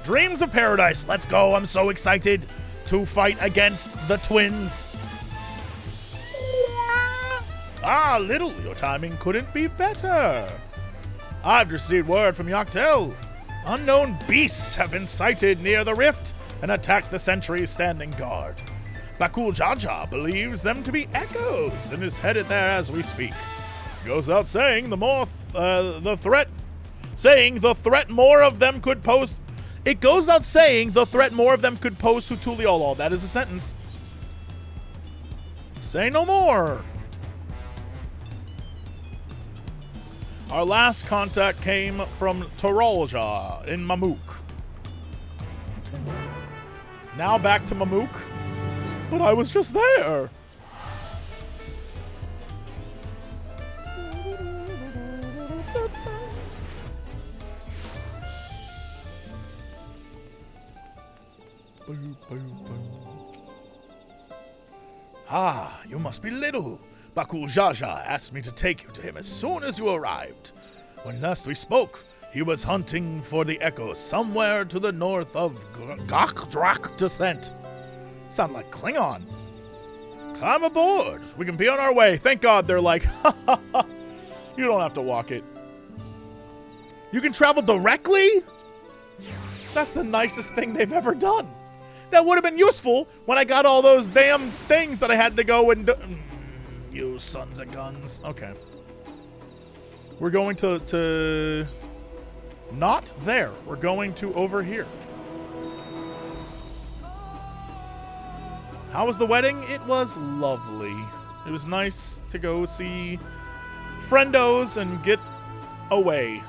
Dreams of Paradise. Let's go. I'm so excited to fight against the twins. Ah, Little, your timing couldn't be better. I've received word from Yak Tel. Unknown beasts have been sighted near the rift and attacked the sentries standing guard. Sareel Ja believes them to be echoes and is headed there as we speak. Goes without saying the threat more of them could pose. It goes without saying the threat more of them could pose to Tuliolol. That is a sentence. Say no more. Our last contact came from Sareel Ja in Mamuk. Now back to Mamuk. But I was just there. Ah, you must be Little. Sareel Ja asked me to take you to him as soon as you arrived. When last we spoke, he was hunting for the echo somewhere to the north of Gakdrak descent. Sound like Klingon. Climb aboard. We can be on our way. Thank God they're like, ha ha ha. You don't have to walk it. You can travel directly? That's the nicest thing they've ever done. That would have been useful when I got all those damn things that I had to go and do. You sons of guns. Okay. We're going to not there. We're going to over here. How was the wedding? It was lovely. It was nice to go see friendos and get away.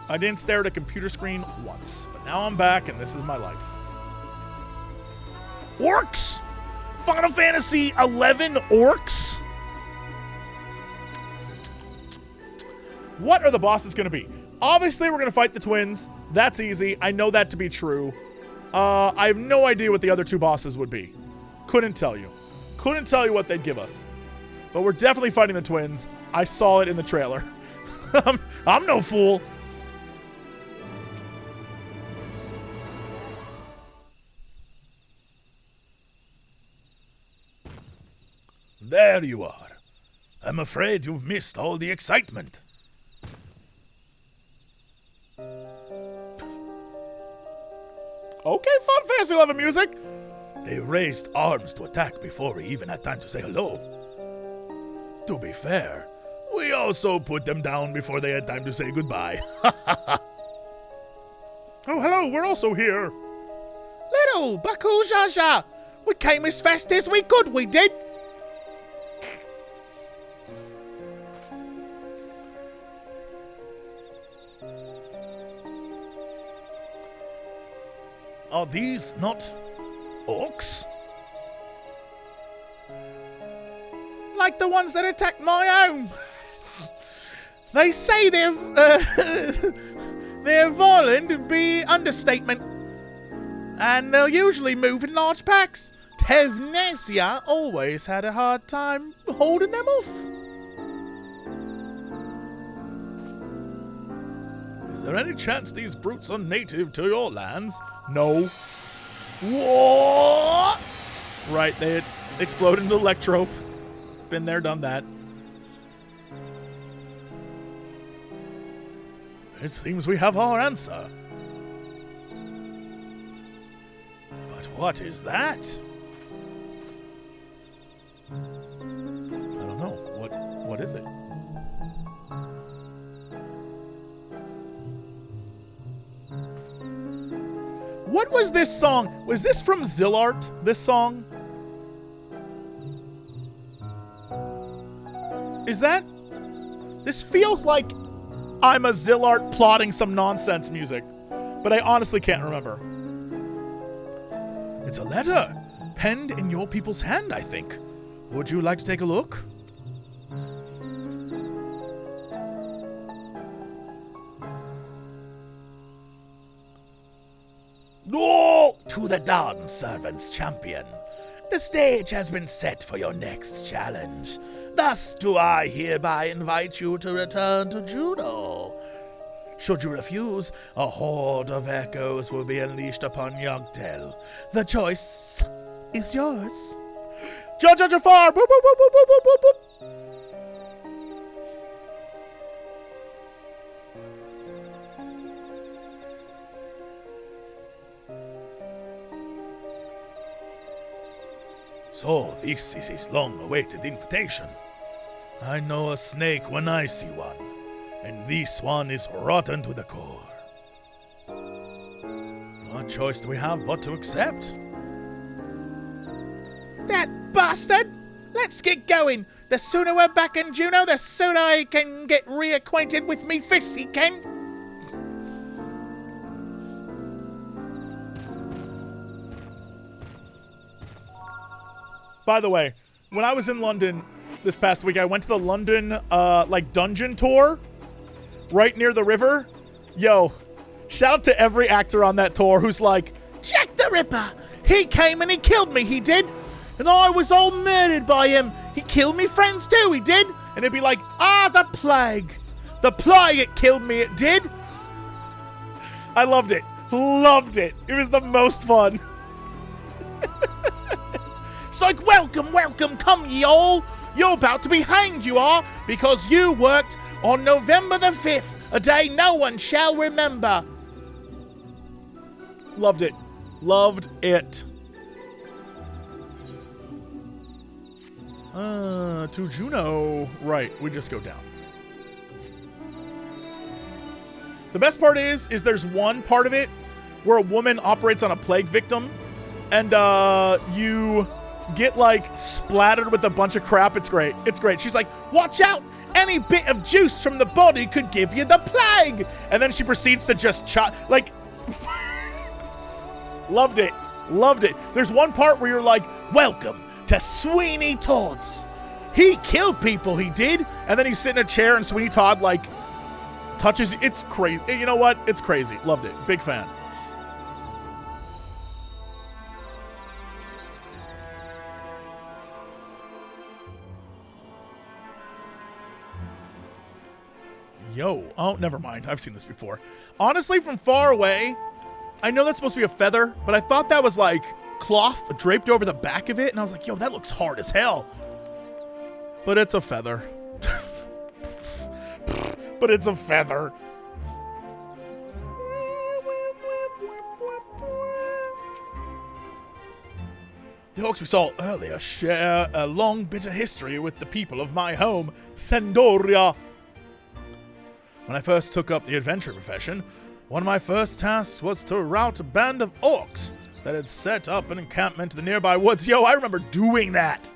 I didn't stare at a computer screen once, but now I'm back and this is my life. Orcs! Final Fantasy 11 orcs? What are the bosses going to be? Obviously, we're going to fight the twins. That's easy. I know that to be true. I have no idea what the other two bosses would be. Couldn't tell you. Couldn't tell you what they'd give us. But we're definitely fighting the twins. I saw it in the trailer. I'm no fool. There you are. I'm afraid you've missed all the excitement. Okay, Final Fantasy 11 music. They raised arms to attack before we even had time to say hello. To be fair, we also put them down before they had time to say goodbye. Oh, hello, we're also here. Little Sareel Ja. We came as fast as we could, we did. Are these not orcs? Like the ones that attacked my home. They say they're violent would be understatement. And they'll usually move in large packs. Tevnesia always had a hard time holding them off. Is there any chance these brutes are native to your lands? No. What? Right, they explode into electrope. Been there, done that. It seems we have our answer. But what is that? I don't know. What is it? What was this song? Was this from Zillart, this song? Is that? This feels like I'm a Zillart plotting some nonsense music, but I honestly can't remember. It's a letter, penned in your people's hand, I think. Would you like to take a look? No! To the Dawn Servant's champion. The stage has been set for your next challenge. Thus do I hereby invite you to return to Juno. Should you refuse, a horde of echoes will be unleashed upon Yak Tel. The choice is yours. Judge Jafar! Boop, boop, boop, boop, boop, boop, boop, boop. So, this is his long-awaited invitation. I know a snake when I see one, and this one is rotten to the core. What choice do we have but to accept? That bastard! Let's get going. The sooner we're back in Juno, the sooner I can get reacquainted with me fists, he can. By the way, when I was in London this past week, I went to the London, dungeon tour right near the river. Yo, shout out to every actor on that tour who's like, Jack the Ripper! He came and he killed me, he did. And I was all murdered by him. He killed me friends too, he did. And it'd be like, the plague. The plague, it killed me, it did. I loved it. Loved it. It was the most fun. It's like, welcome, welcome, come ye all. You're about to be hanged, you are, because you worked on November the 5th, a day no one shall remember. Loved it. Loved it. To Juno. Right, we just go down. The best part is there's one part of it where a woman operates on a plague victim, and you get splattered with a bunch of crap. It's great. It's great. She's like, watch out! Any bit of juice from the body could give you the plague! And then she proceeds to just loved it. Loved it. There's one part where you're like, welcome to Sweeney Todd's. He killed people, he did. And then he's sitting in a chair and Sweeney Todd touches. It's crazy. You know what? It's crazy. Loved it. Big fan. Yo. Oh, never mind. I've seen this before. Honestly, from far away, I know that's supposed to be a feather, but I thought that was cloth draped over the back of it, and I was like, yo, that looks hard as hell. But it's a feather. But it's a feather. The orcs we saw earlier share a long, bitter history with the people of my home, Scoria. When I first took up the adventure profession, one of my first tasks was to rout a band of orcs that had set up an encampment in the nearby woods. Yo, I remember doing that.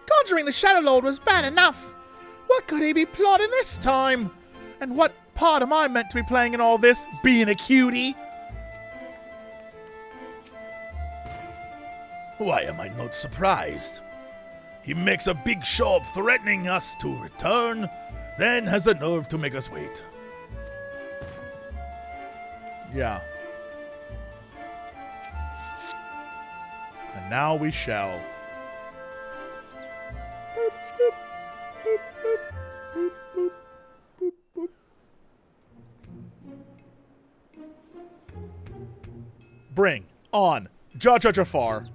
Conjuring the Shadow Lord was bad enough. What could he be plotting this time? And what part am I meant to be playing in all this, being a cutie? Why am I not surprised? He makes a big show of threatening us to return, then has the nerve to make us wait. Yeah. And now we shall. Bring on Jafar.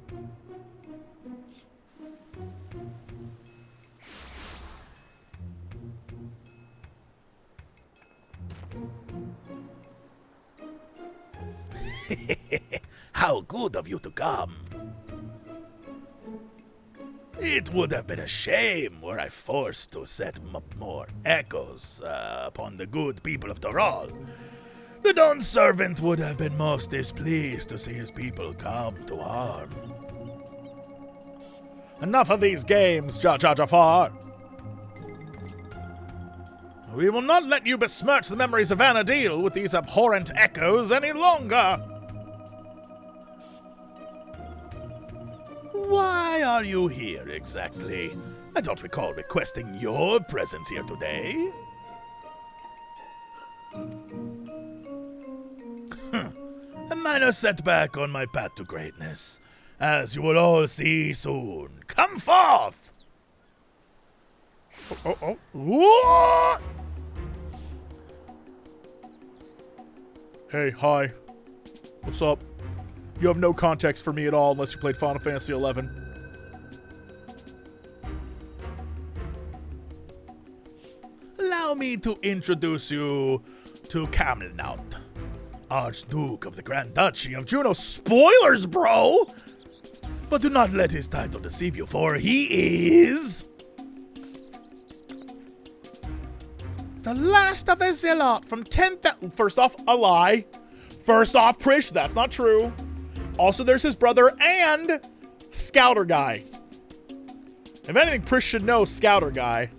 How good of you to come. It would have been a shame were I forced to set up more echoes upon the good people of Doral. The Dawn servant would have been most displeased to see his people come to harm. Enough of these games, Jafar. We will not let you besmirch the memories of Vanadil with these abhorrent echoes any longer. Why are you here exactly? I don't recall requesting your presence here today. A minor setback on my path to greatness, as you will all see soon. Come forth! What? Hey, hi. What's up? You have no context for me at all unless you played Final Fantasy XI. Allow me to introduce you to Campo, Archduke of the Grand Duchy of Juno. Spoilers, bro! But do not let his title deceive you, for he is the last of the Zealot from 10,000... First off, a lie. First off, Prish, that's not true. Also, there's his brother and Scouter Guy. If anything, Prish should know Scouter Guy.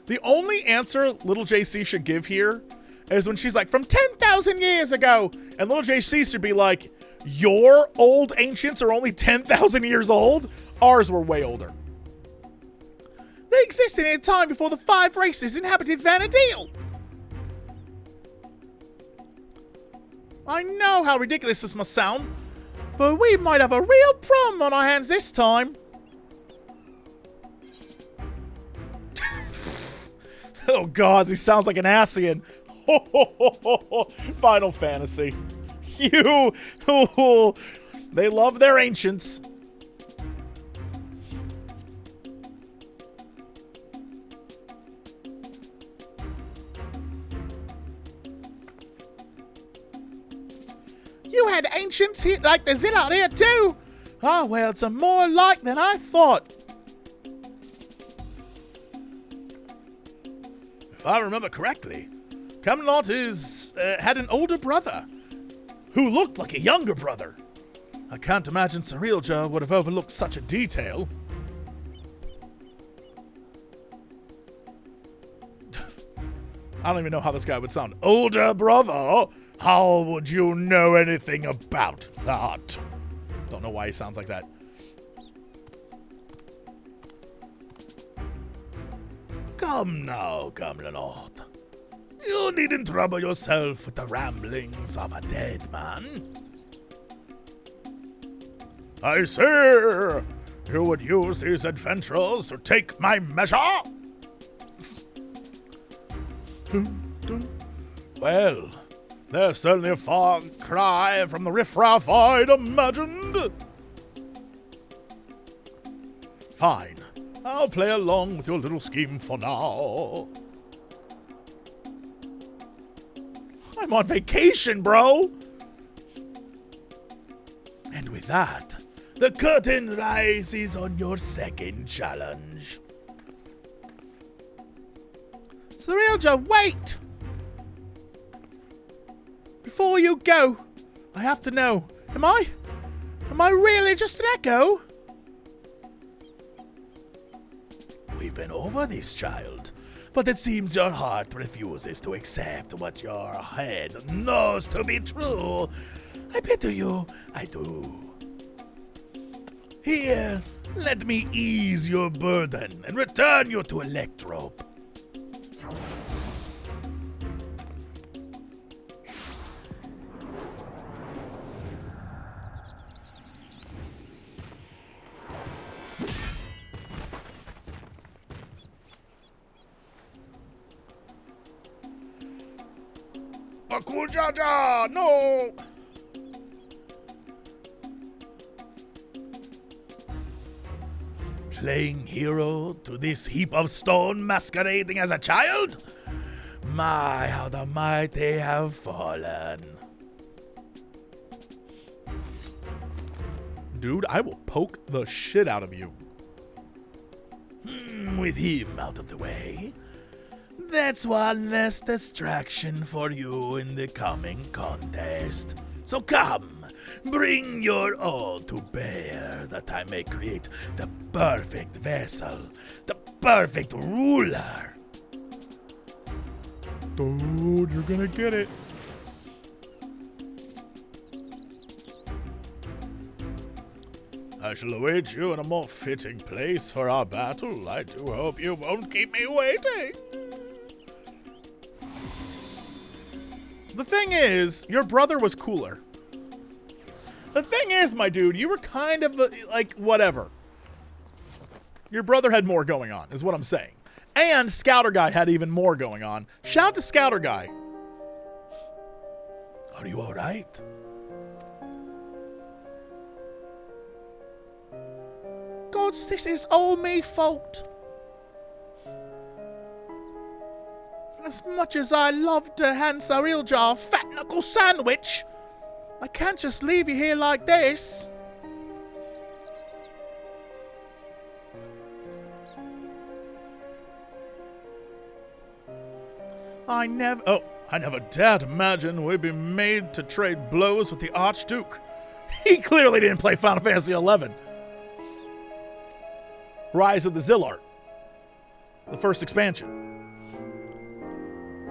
The only answer little JC should give here is when she's like, from 10,000 years ago. And little JC should be like, your old ancients are only 10,000 years old? Ours were way older. They existed in a time before the 5 races inhabited Vana'diel. I know how ridiculous this must sound, but we might have a real problem on our hands this time. Oh God, he sounds like an Asian. Final Fantasy. They love their ancients. You had ancients here, like the Zealot here too. Ah, well, it's a more like than I thought. If I remember correctly, Campo had an older brother who looked like a younger brother. I can't imagine Sareel Ja would have overlooked such a detail. I don't even know how this guy would sound. Older brother? How would you know anything about that? Don't know why he sounds like that. Come now, Campo. You needn't trouble yourself with the ramblings of a dead man. I see you would use these adventurers to take my measure. Well, they're certainly a far cry from the riffraff I'd imagined. Fine, I'll play along with your little scheme for now. I'm on vacation, bro. And with that, the curtain rises on your second challenge. Sareel Ja, wait! Before you go, I have to know, am I really just an echo? We've been over this, child, but it seems your heart refuses to accept what your head knows to be true. I pity you, I do. Here, let me ease your burden and return you to Electrope. Akujaja, no! Playing hero to this heap of stone masquerading as a child? My, how the mighty have fallen. Dude, I will poke the shit out of you. With him out of the way, that's one less distraction for you in the coming contest. So come, bring your all to bear, that I may create the perfect vessel, the perfect ruler. Dude, you're gonna get it. I shall await you in a more fitting place for our battle. I do hope you won't keep me waiting. The thing is, your brother was cooler. The thing is, my dude, you were kind of like whatever. Your brother had more going on, is what I'm saying. And Scouter Guy had even more going on. Shout out to Scouter Guy. Are you all right? Gods, this is all me fault. As much as I love to hand Sareel Ja a fat knuckle sandwich, I can't just leave you here like this. I never dared imagine we'd be made to trade blows with the archduke. He clearly didn't play Final Fantasy XI. Rise of the Zillart, the first expansion.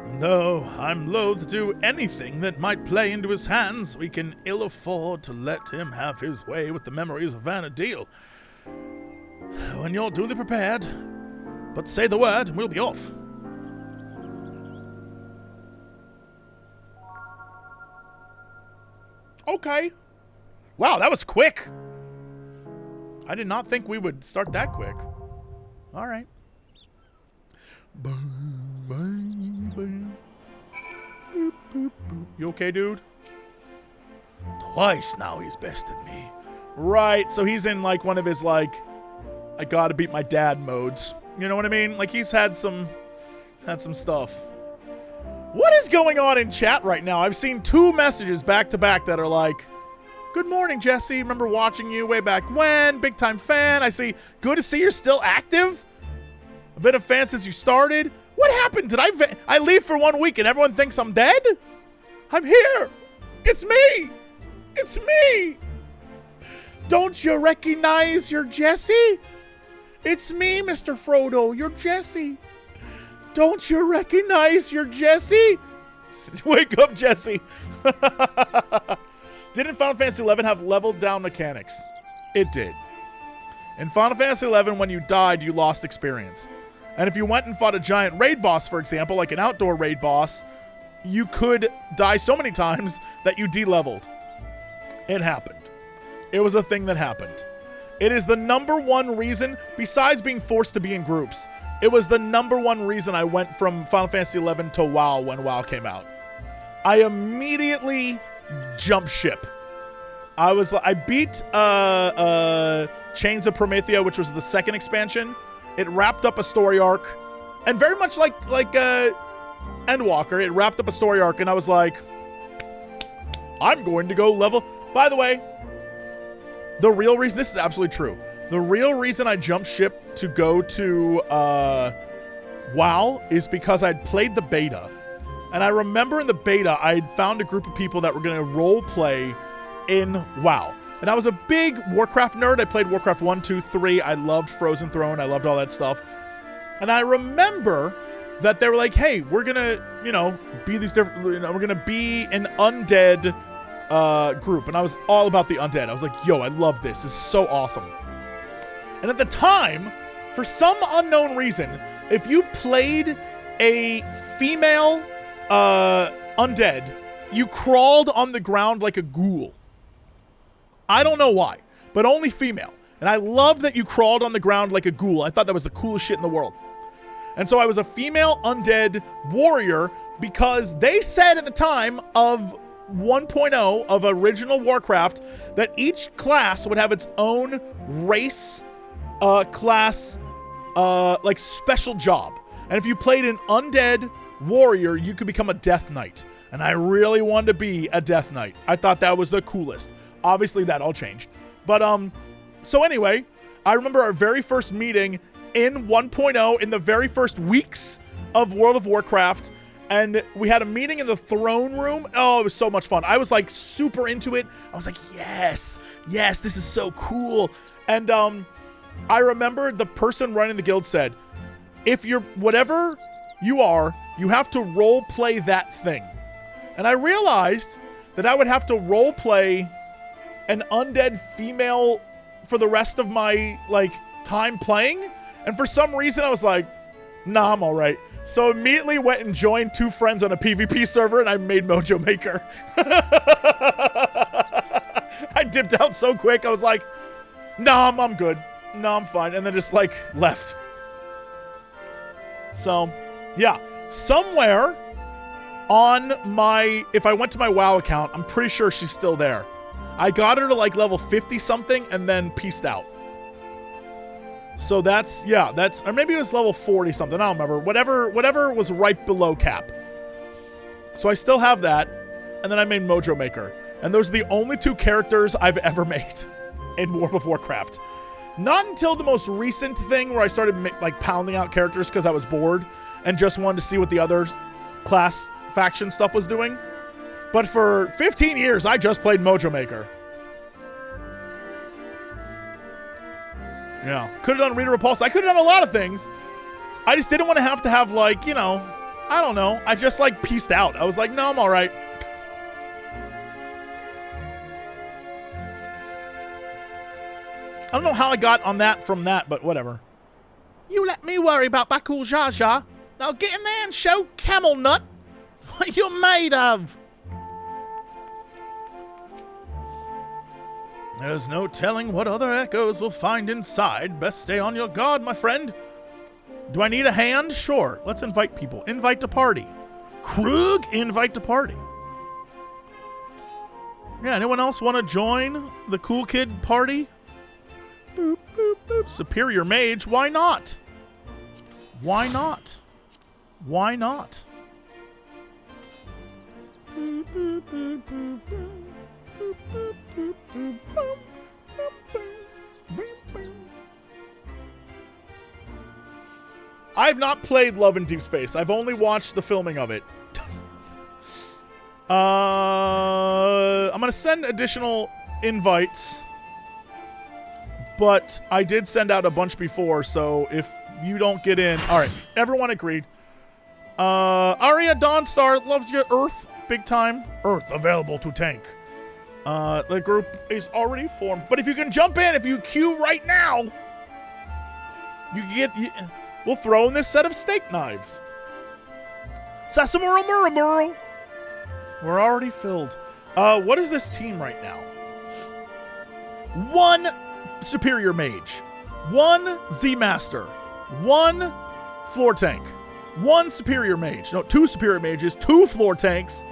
And though I'm loath to do anything that might play into his hands, we can ill afford to let him have his way with the memories of Vanadil. When you're duly prepared, but say the word and we'll be off. Okay. Wow, that was quick. I did not think we would start that quick. All right. You okay, dude? Twice now he's bested me. Right, so he's in like one of his like, I gotta beat my dad modes. You know what I mean? Like he's had some stuff. What is going on in chat right now? I've seen 2 messages back to back that are like, good morning, Jesse. Remember watching you way back when. Big time fan. I see. Good to see you're still active. I've been a fan since you started. What happened? Did I leave for 1 week and everyone thinks I'm dead? I'm here. It's me. It's me. Don't you recognize you're Jesse? It's me, Mr. Frodo. You're Jesse. Don't you recognize you're Jesse? Wake up, Jesse. Didn't Final Fantasy XI have leveled down mechanics? It did. In Final Fantasy XI, when you died, you lost experience. And if you went and fought a giant raid boss, for example, like an outdoor raid boss, you could die so many times that you de-leveled. It happened. It was a thing that happened. It is the #1 reason, besides being forced to be in groups, it was the #1 reason I went from Final Fantasy XI to WoW when WoW came out. I immediately jumped ship. I beat Chains of Promethea, which was the second expansion. It wrapped up a story arc, and very much like Endwalker, it wrapped up a story arc, and I was like, I'm going to go level. By the way, the real reason, this is absolutely true. The real reason I jumped ship to go to WoW is because I'd played the beta. And I remember in the beta, I had found a group of people that were going to role play in WoW. And I was a big Warcraft nerd. I played Warcraft 1, 2, 3. I loved Frozen Throne. I loved all that stuff. And I remember that they were like, hey, we're going to, be these different, we're going to be an undead group. And I was all about the undead. I was like, yo, I love this. This is so awesome. And at the time, for some unknown reason, if you played a female undead, you crawled on the ground like a ghoul. I don't know why, but only female. And I love that you crawled on the ground like a ghoul. I thought that was the coolest shit in the world. And so I was a female undead warrior because they said at the time of 1.0 of original Warcraft that each class would have its own race, class, like special job. And if you played an undead warrior, you could become a Death Knight. And I really wanted to be a Death Knight. I thought that was the coolest. Obviously, that all changed. But, so anyway, I remember our very first meeting in 1.0 in the very first weeks of World of Warcraft. And we had a meeting in the throne room. Oh, it was so much fun. I was like super into it. I was like, yes, this is so cool. And I remember the person running the guild said, if you're whatever you are, you have to role play that thing. And I realized that I would have to role play an undead female for the rest of my time playing. And for some reason I was like, nah, I'm all right. So immediately went and joined 2 friends on a PvP server and I made Mojo Maker. I dipped out so quick. I was like, nah, I'm good. No, I'm fine. And then just like left. So, yeah. Somewhere on my, if I went to my WoW account, I'm pretty sure she's still there. I got her to like level 50 something and then peaced out. So that's, yeah, that's, or maybe it was level 40 something. I don't remember. Whatever was right below cap. So I still have that. And then I made Mojo Maker. And those are the only 2 characters I've ever made in World of Warcraft. Not until the most recent thing where I started like pounding out characters because I was bored and just wanted to see what the other class faction stuff was doing. But for 15 years, I just played Mojo Maker. Yeah. Could have done Reader Repulse. I could have done a lot of things. I just didn't want to have like, you know, I don't know. I just like pieced out. I was like, no, I'm all right. I don't know how I got on that from that, but whatever. You let me worry about Bakul Jar Jar. Now get in there and show Camel Nut what you're made of. There's no telling what other echoes we'll find inside. Best stay on your guard, my friend. Do I need a hand? Sure. Let's invite people. Invite to party. Krug, invite to party. Yeah, anyone else want to join the cool kid party? Boop, boop, boop. Superior mage. Why not? Why not? Why not? I've not played Love in Deep Space. I've only watched the filming of it. I'm going to send additional invites. But I did send out a bunch before, so if you don't get in... Alright, everyone agreed. Arya Dawnstar loves your Earth big time. Earth available to tank. The group is already formed. But if you can jump in, if you queue right now, you get... we'll throw in this set of steak knives. Sasamura Muramuro. We're already filled. What is this team right now? 1 Superior Mage, 1 Z-Master, 1 Floor Tank, 1 Superior Mage, no, 2 Superior Mages, 2 Floor Tanks,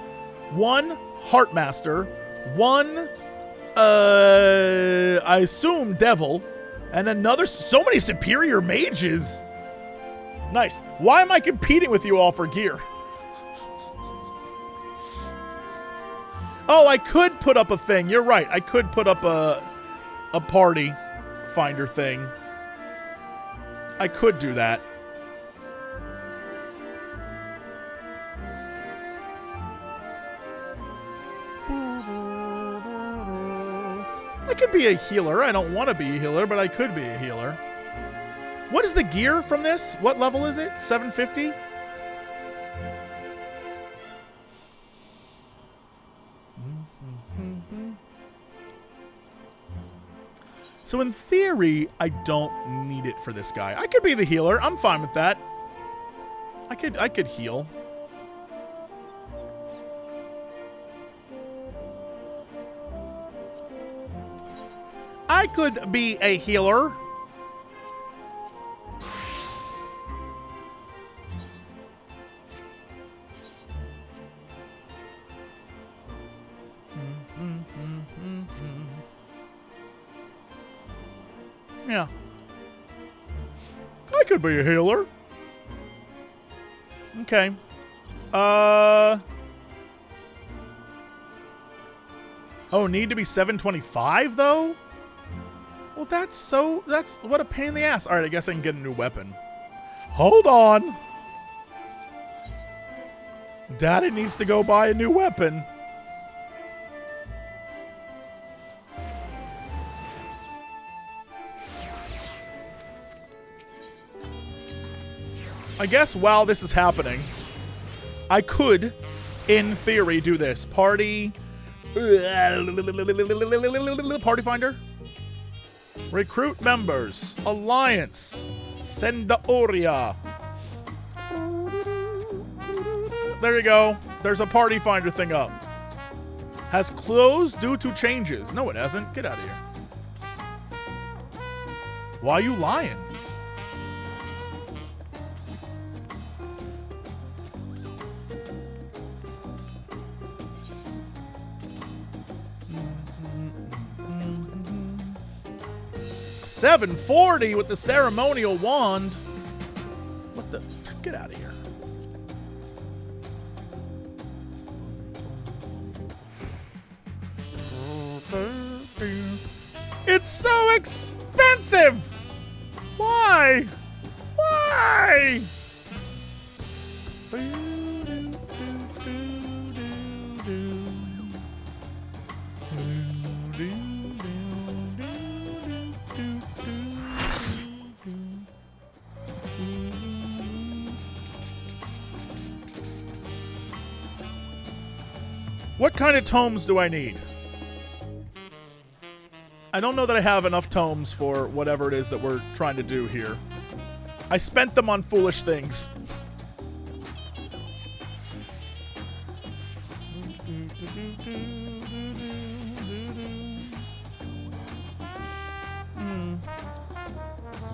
1 Heartmaster, 1, I assume Devil, and another, so many Superior Mages. Nice. Why am I competing with you all for gear? Oh, I could put up a thing. You're right. I could put up a party finder thing. I could do that. I could be a healer. I don't want to be a healer, but I could be a healer. What is the gear from this? What level is it? 750? So in theory, I don't need it for this guy. I could be the healer. I'm fine with that. I could heal. I could be a healer. Yeah. I could be a healer. Okay. Oh, need to be 725 though? Well, that's what a pain in the ass. All right, I guess I can get a new weapon. Hold on. Daddy needs to go buy a new weapon. I guess while this is happening, I could, in theory, do this. Party finder. Recruit members. Alliance. Sendaoria. There you go. There's a party finder thing up. Has closed due to changes. No, it hasn't. Get out of here. Why are you lying? $740 with the ceremonial wand. What the? Get out of here. It's so expensive. Why? Why? What kind of tomes do I need? I don't know that I have enough tomes for whatever it is that we're trying to do here. I spent them on foolish things.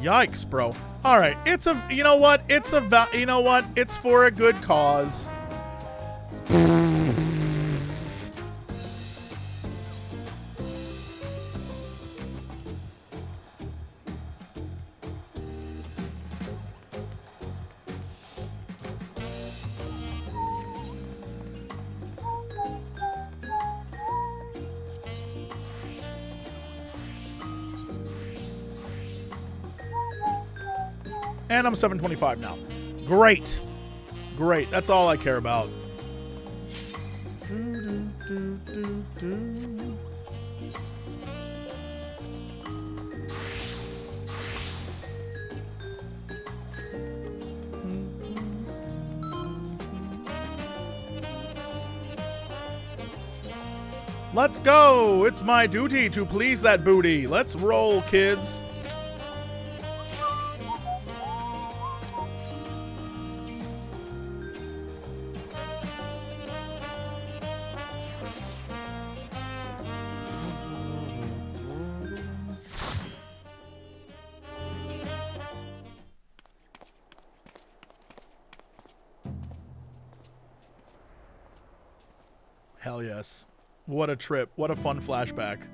Yikes, bro. All right, it's a, you know what? It's a, you know what? It's for a good cause. And I'm 725 now. Great. Great. That's all I care about. Let's go. It's my duty to please that booty. Let's roll, kids. Hell yes. What a trip. What a fun flashback.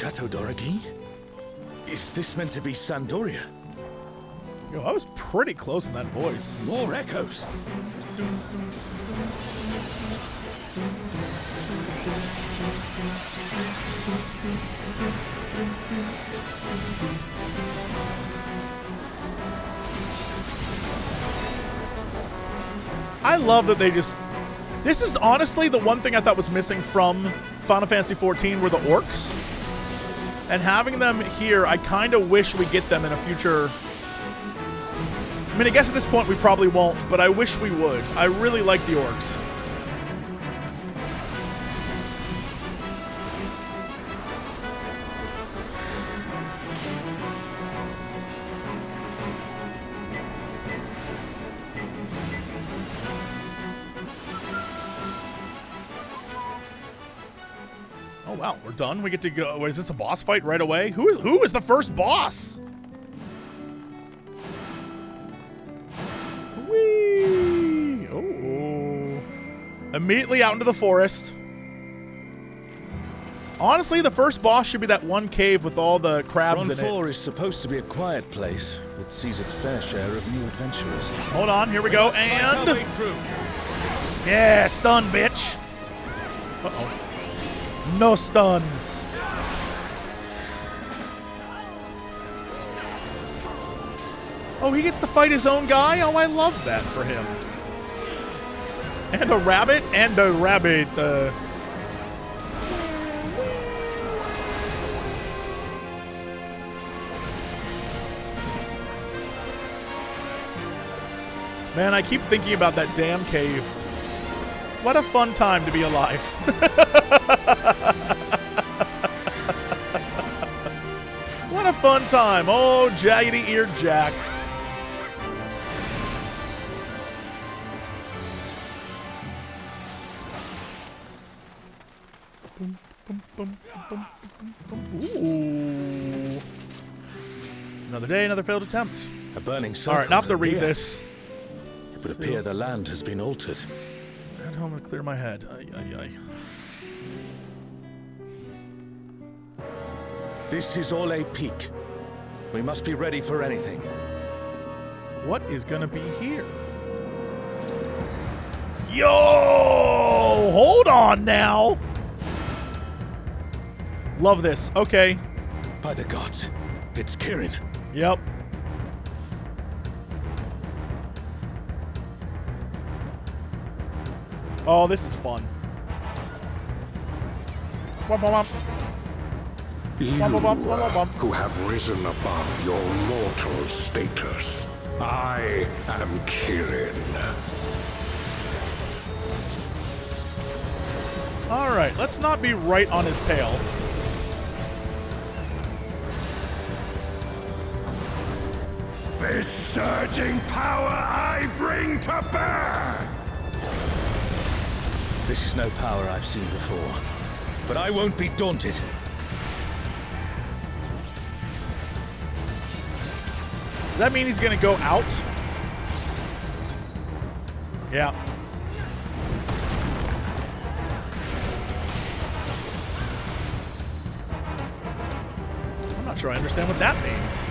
Chateau d'Origny? Is this meant to be Sandoria? Yo, I was pretty close in that voice. More echoes. I love that they just... This is honestly the one thing I thought was missing from Final Fantasy XIV were the orcs. And having them here, I kind of wish we get them in a future... I mean, I guess at this point we probably won't, but I wish we would. I really like the orcs. Oh wow, we're done. We get to go. Wait, is this a boss fight right away? Who is the first boss? Whee! Oh. Immediately out into the forest. Honestly, the first boss should be that one cave with all the crabs in it. 4 is supposed to be a quiet place. It sees its fair share of new adventurers. Hold on, here we go, and... Yeah, stun, bitch. Uh-oh. No stun. Oh, he gets to fight his own guy? Oh, I love that for him. And a rabbit. Man, I keep thinking about that damn cave. What a fun time to be alive. What a fun time. Oh, jaggedy-eared Jack. Ooh. Another day, another failed attempt. A burning circle. All right, now I have to read here. this. It would appear the land has been altered. At home to clear my head. Ay, ay, ay. This is all a peak. We must be ready for anything. What is gonna be here? Yo! Hold on now! Love this. Okay. By the gods, it's Kirin. Yep. Oh, this is fun. Womp, womp, womp. You Womp, womp, womp, womp, womp. who have risen above your mortal status. I am Kirin. Alright, let's not be right on his tail. This surging power I bring to bear! This is no power I've seen before. But I won't be daunted. Does that mean he's gonna go out? Yeah. I'm not sure I understand what that means.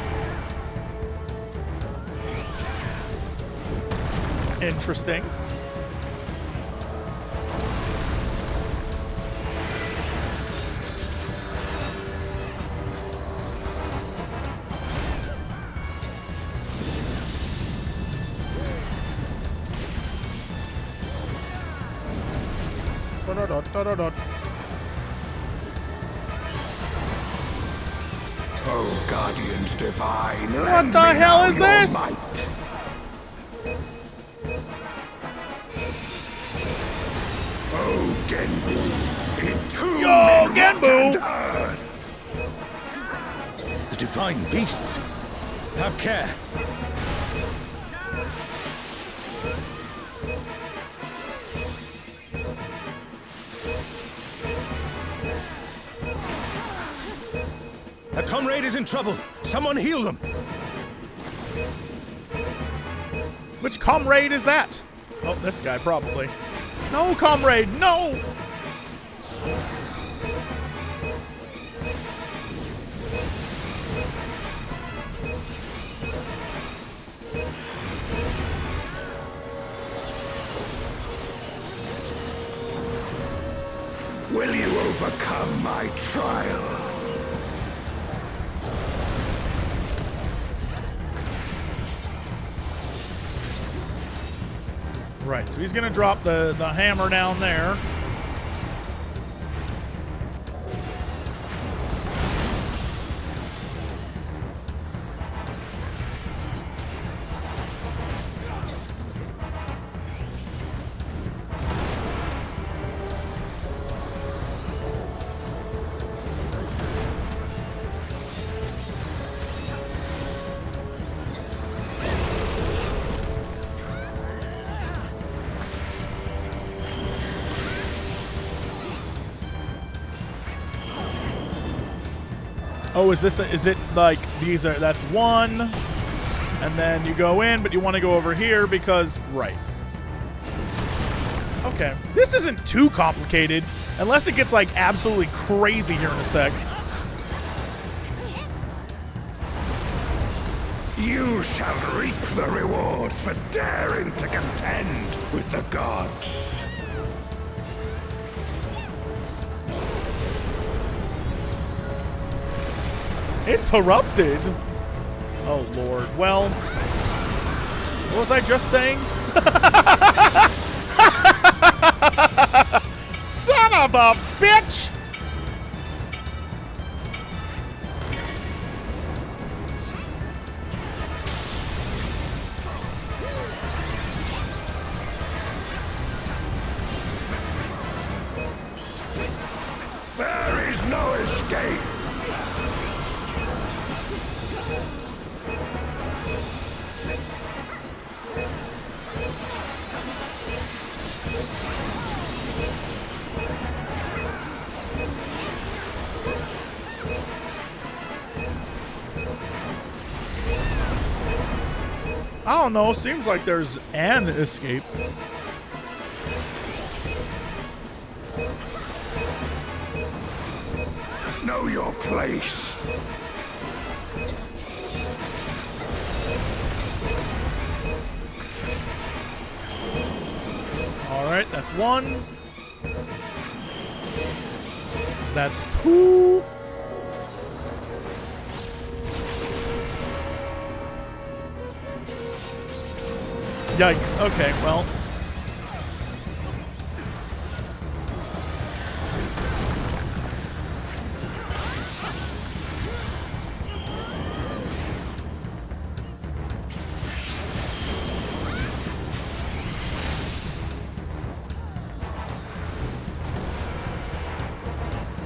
Interesting. Da-da-da-da-da-da. Oh, Guardians Divine, What the hell is this? Might. Oh, Genbu, entomb Yo, in Genbu! rock and earth. The divine beasts. Have care. A comrade is in trouble. Someone heal them. Which comrade is that? Oh, this guy probably. No, comrade, no! Will you overcome my trial? Right, so he's gonna drop the hammer down there. Oh, is it like these are, that's one, and then you go in, but you want to go over here because, right. Okay, this isn't too complicated, unless it gets like absolutely crazy here in a sec. You shall reap the rewards for daring to contend with the gods. Interrupted? Oh, Lord. Well, what was I just saying? Son of a bitch! escape. I don't know. Seems like there's an escape. Know your place. All right, that's one. That's two. Yikes. Okay, well.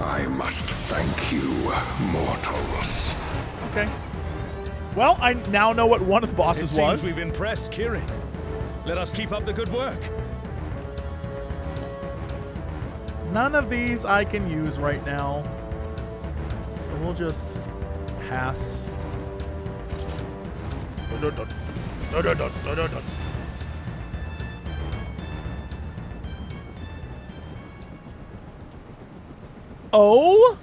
I must thank you, mortals. Okay. Well, I now know what one of the bosses It was. seems we've impressed Kirin. Let us keep up the good work. None of these I can use right now. So we'll just pass. Oh?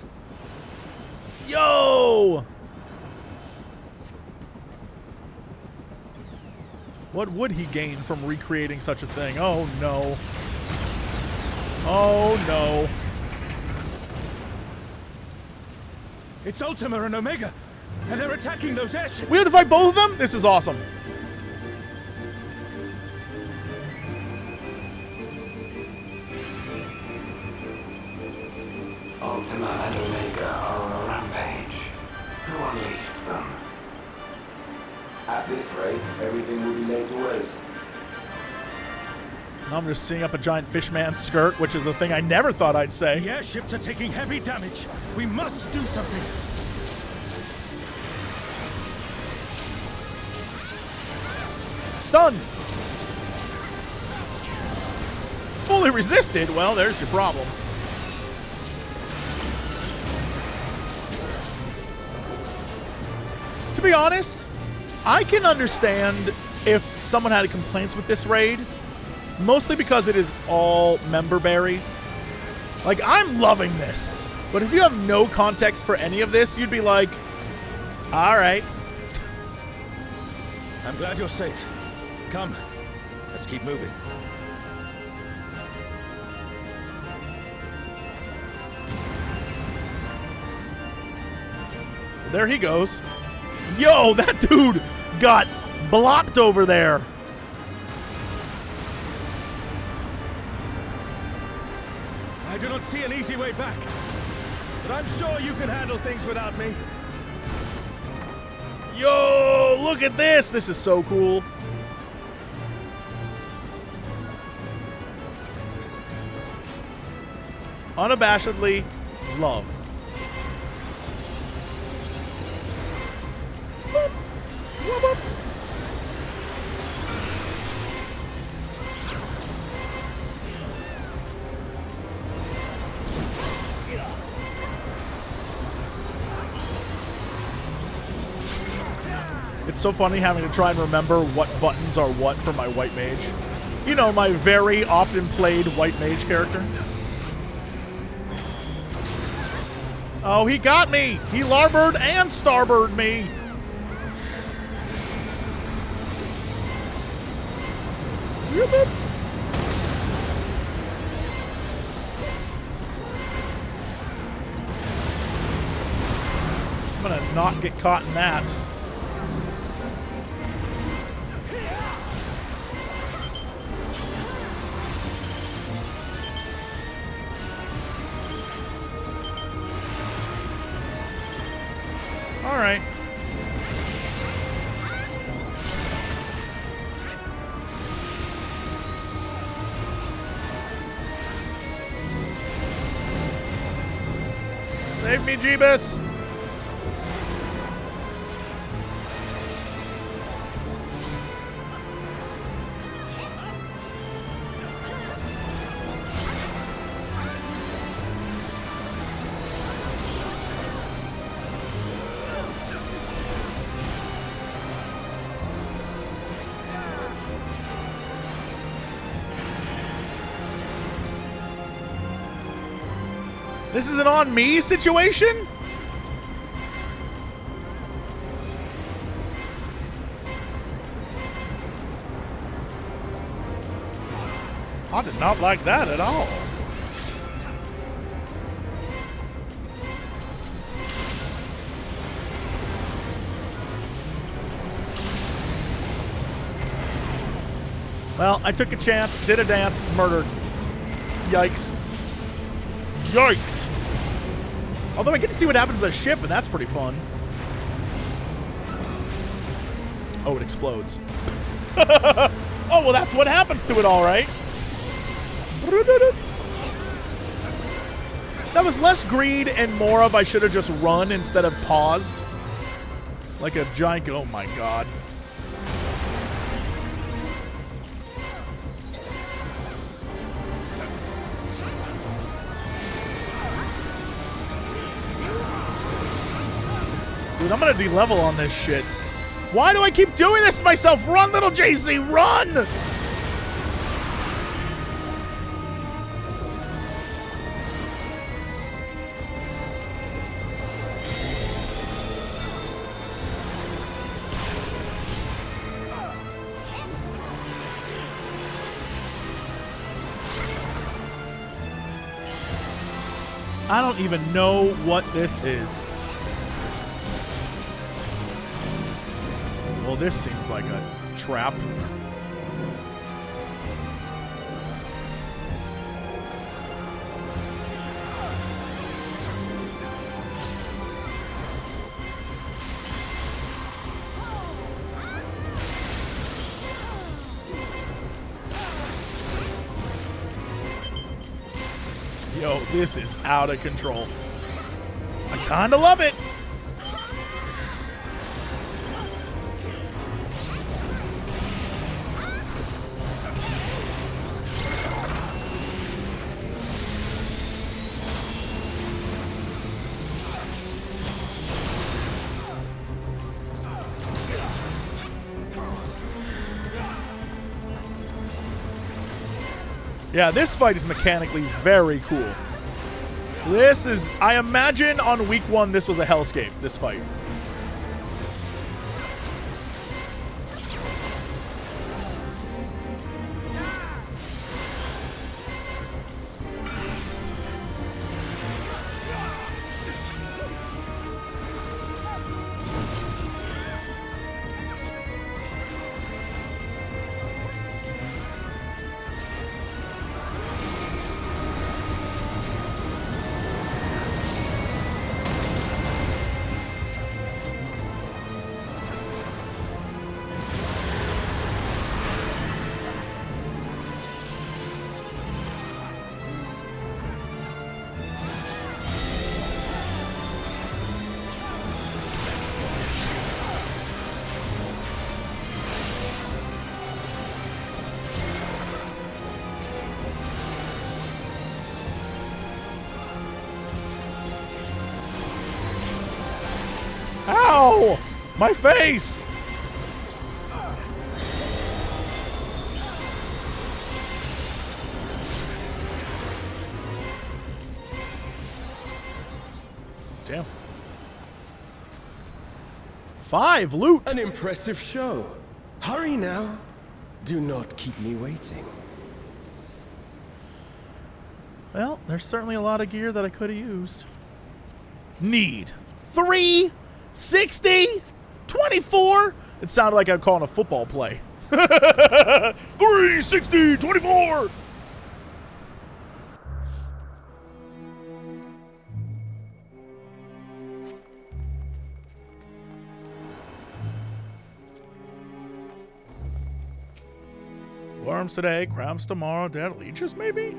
Yo! What would he gain from recreating such a thing? Oh no. Oh no. It's Ultima and Omega, and they're attacking those airships. We have to fight both of them? This is awesome. Ultima and Omega are on a rampage. Who unleashed them? At this rate, everything will be laid to waste. Now I'm just seeing up a giant fishman skirt, which is the thing I never thought I'd say. The airships are taking heavy damage. We must do something. Stunned. Fully resisted? Well, there's your problem. To be honest, I can understand if someone had complaints with this raid, mostly because it is all member berries. Like, I'm loving this. But if you have no context for any of this, you'd be like, all right. I'm glad you're safe. Come, let's keep moving. There he goes. Yo, that dude got blocked over there. I do not see an easy way back, but I'm sure you can handle things without me. Yo, look at this. This is so cool. Unabashedly love. Boop. Whoop, whoop. It's so funny having to try and remember what buttons are what for my white mage. You know, my very often played white mage character. Oh, he got me! He larboard and starboard me! Whoop, whoop. I'm gonna not get caught in that. All right. Save me, Jeebus! This is an on me situation? I did not like that at all. Well, I took a chance, did a dance, murdered. Yikes. Yikes! Although I get to see what happens to the ship, and that's pretty fun. Oh, it explodes. Oh, well, that's what happens to it, all right. That was less greed and more of I should have just run instead of paused. Like a giant... Oh, my God. Dude, I'm gonna de-level on this shit. Why do I keep doing this to myself? Run, little JC, run! I don't even know what this is. Well, this seems like a trap. Yo, this is out of control. I kinda love it. Yeah, this fight is mechanically very cool. This is, I imagine on week 1 this was a hellscape, this fight. Ow! My face! Damn. 5 loot! An impressive show. Hurry now. Do not keep me waiting. Well, there's certainly a lot of gear that I could have used. Need 360, 24. It sounded like I'm calling a football play. 360, 24. Worms today, crabs tomorrow, dead leeches maybe?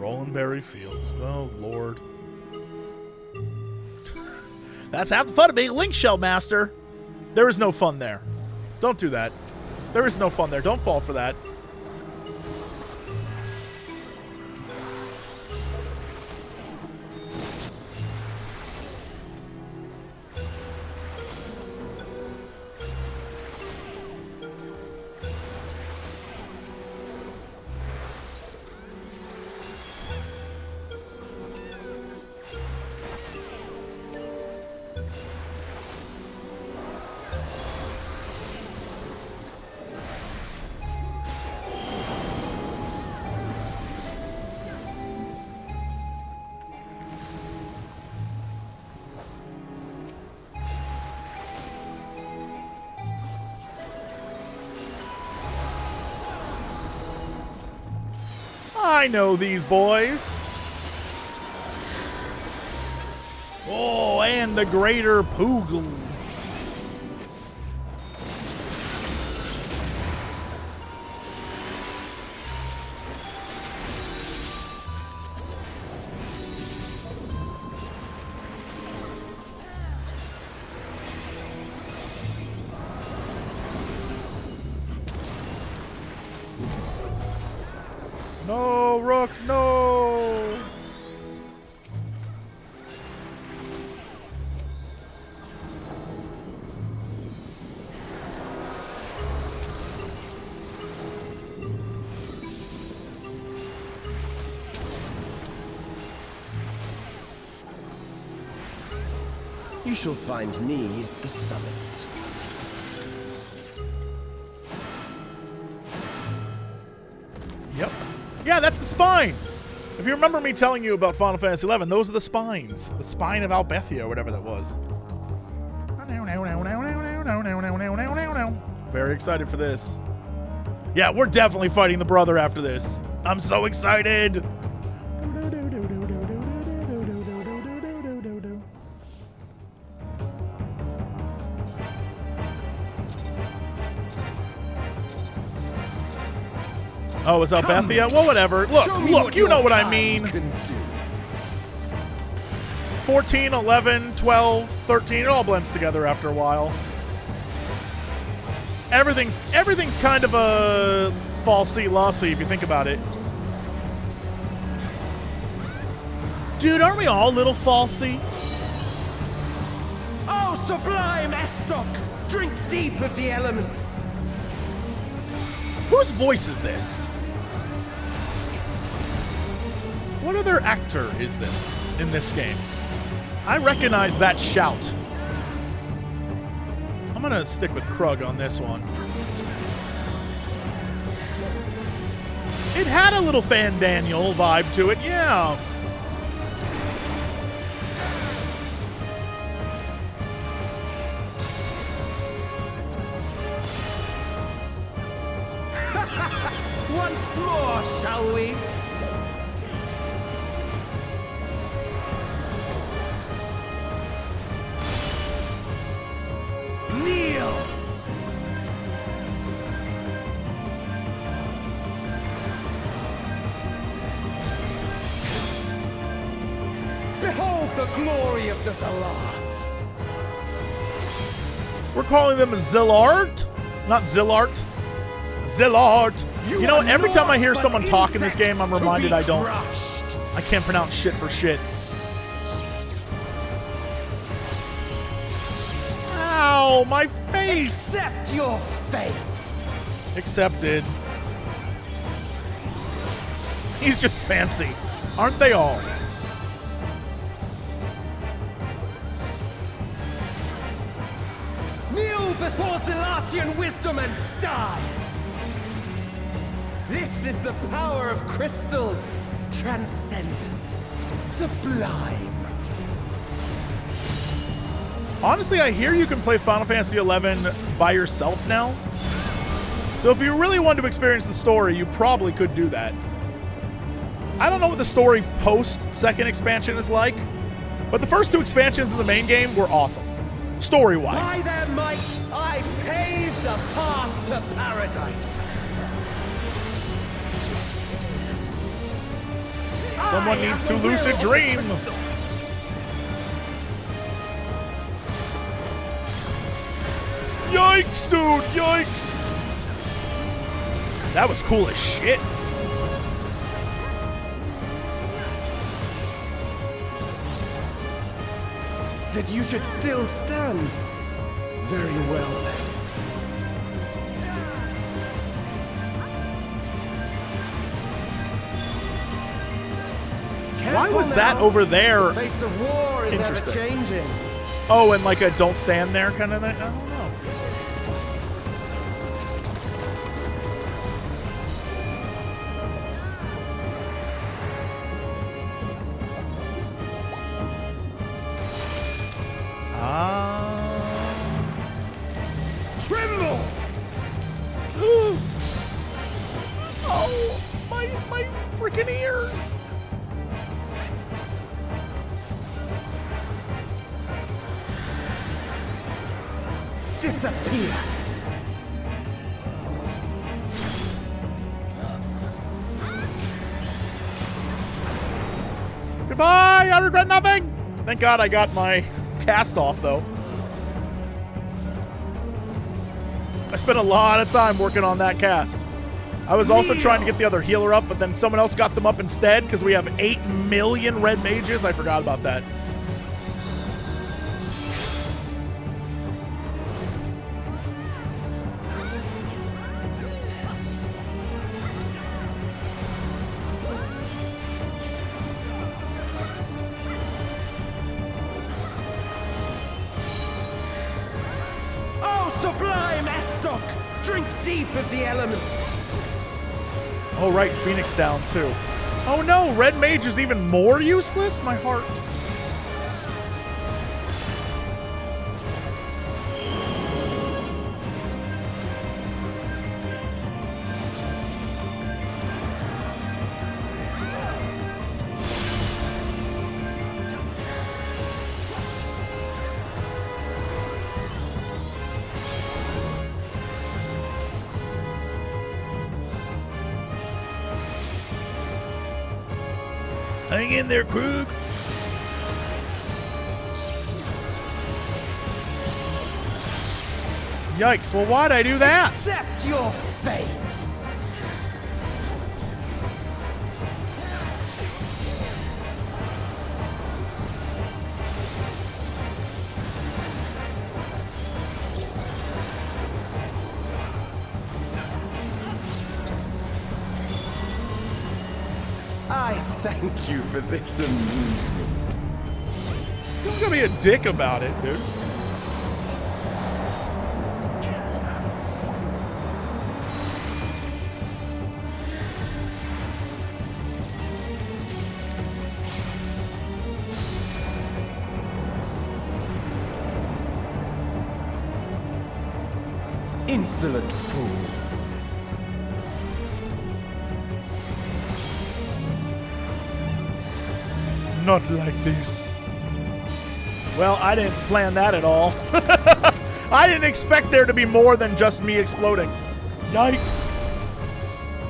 Rolling berry fields. Oh, Lord. That's half the fun of being a Link Shell Master. There is no fun there. Don't do that. There is no fun there. Don't fall for that. I know these boys. Oh, and the greater Poogle. No, Rook, no! You shall find me at the summit. Yep. Yeah, that's the spine. If you remember me telling you about Final Fantasy XI, those are the spines. The spine of Albethia, or whatever that was. Very excited for this. Yeah, we're definitely fighting the brother after this. I'm so excited. Oh, it's Albethia? Well, whatever. Look, you know what I mean. 14, 11, 12, 13, it all blends together after a while. Everything's kind of a falsy lossy if you think about it. Dude, aren't we all a little falsy? Oh, sublime Estoc! Drink deep of the elements! Whose voice is this? What other actor is this in this game? I recognize that shout. I'm gonna stick with Krug on this one. It had a little Fan Daniel vibe to it, yeah. Once more, shall we? Kneel! Behold the glory of the Zillard! We're calling them Zillard, not Zillart. Zillard. You know what? Every time I hear someone talk in this game, I'm reminded I can't pronounce shit for shit. Ow, my face! Accept your fate! Accepted. He's just fancy. Aren't they all? Kneel before Zillartian wisdom and die! This is the power of crystals, transcendent, sublime. Honestly, I hear you can play Final Fantasy XI by yourself now. So if you really wanted to experience the story, you probably could do that. I don't know what the story post-second expansion is like, but the first two expansions in the main game were awesome, story-wise. By their might, I pave the path to paradise. Someone needs to lucid dream. Yikes, dude, yikes. That was cool as shit. That you should still stand. Very well. Why was that over there? The face of war is ever Interesting. changing. Oh, and like a don't stand there kind of thing? I don't know. Tremble! Oh, my freaking ears. Disappear. Goodbye, I regret nothing. Thank God I got my cast off, though. I spent a lot of time working on that cast. I was also trying to get the other healer up, but then someone else got them up instead because we have 8 million red mages. I forgot about that. Oh, sublime Estok! Drink deep of the elements. Oh, right, Phoenix down, too. Oh, no, red mage is even more useless? My heart. Hang in there, Krug. Yikes, well, why'd I do that? Accept your fate. I thank you for this amusement. You're gonna be a dick about it, dude. Insolent fool. Not like this. Well, I didn't plan that at all. I didn't expect there to be more than just me exploding. Yikes.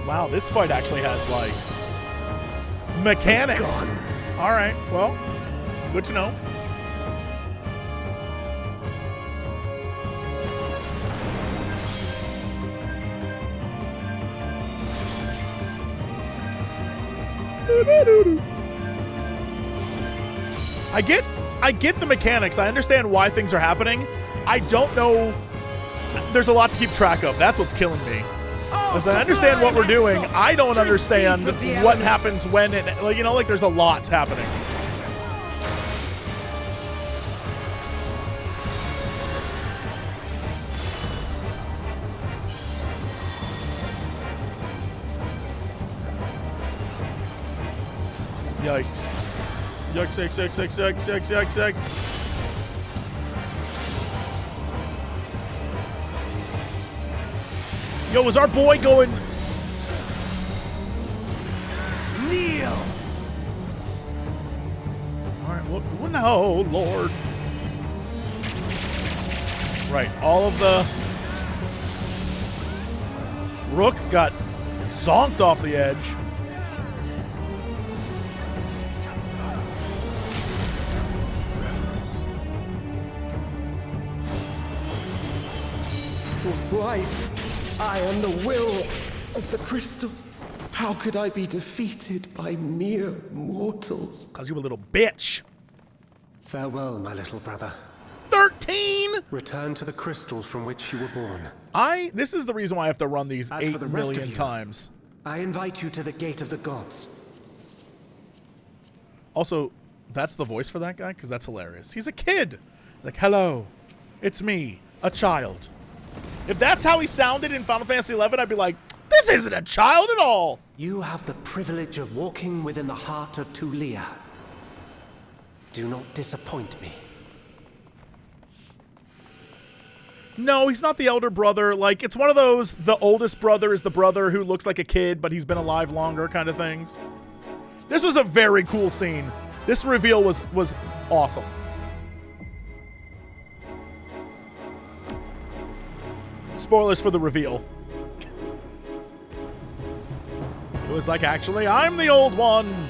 Wow, this fight actually has, like, mechanics. All right, well, good to know. I get the mechanics. I understand why things are happening. I don't know. There's a lot to keep track of. That's what's killing me. Because I understand what we're doing. I don't understand what happens when it, like, you know, like there's a lot happening. Yikes. Yikes, yikes, yikes, yikes, yikes, yikes, yikes, yikes. Yo, is our boy going? Kneel. All right, well, no, Lord. Right, all of the Rook got zonked off the edge. Why? I am the will of the crystal. How could I be defeated by mere mortals? Because you a little bitch. Farewell, my little brother. 13! Return to the crystal from which you were born. This is the reason why I have to run these As 8 for the rest of million you, times. I invite you to the gate of the gods. Also, that's the voice for that guy? Because that's hilarious. He's a kid. He's like, hello, it's me, a child. If that's how he sounded in Final Fantasy XI, I'd be like, this isn't a child at all. You have the privilege of walking within the heart of Tulia. Do not disappoint me. No, he's not the elder brother. Like, it's one of those, the oldest brother is the brother who looks like a kid, but he's been alive longer kind of things. This was a very cool scene. This reveal was awesome. Spoilers for the reveal. It was like, actually, I'm the old one.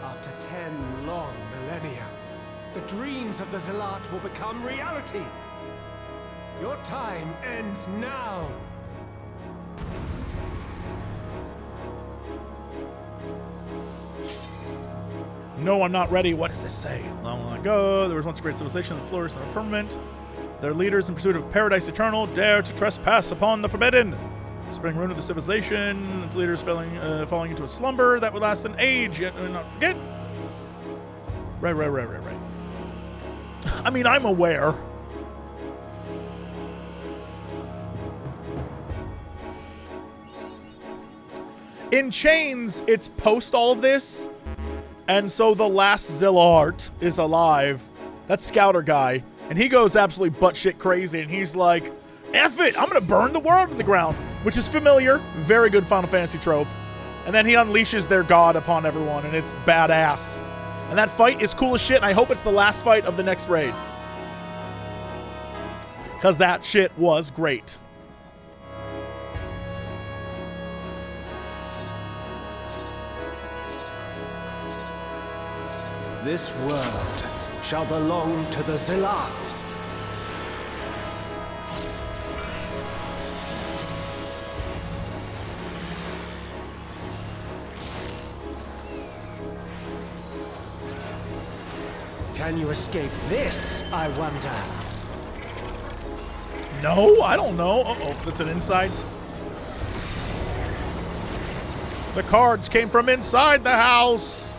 After 10 long millennia, the dreams of the Zealot will become reality. Your time ends now. No, I'm not ready. What does this say? Long, long ago, there was once a great civilization that flourished in the firmament. Their leaders, in pursuit of paradise eternal, dare to trespass upon the forbidden. Spreading ruin of the civilization, its leaders falling into a slumber that would last an age, yet not forget. Right. I mean, I'm aware. In Chains, it's post all of this, and so the last Zillart is alive. That's Scouter guy, and he goes absolutely batshit crazy, and he's like, F it, I'm gonna burn the world to the ground, which is familiar, very good Final Fantasy trope. And then he unleashes their god upon everyone, and it's badass. And that fight is cool as shit, and I hope it's the last fight of the next raid. Because that shit was great. This world shall belong to the Zealot. Can you escape this, I wonder? No, I don't know. Uh-oh, that's an inside. The cards came from inside the house.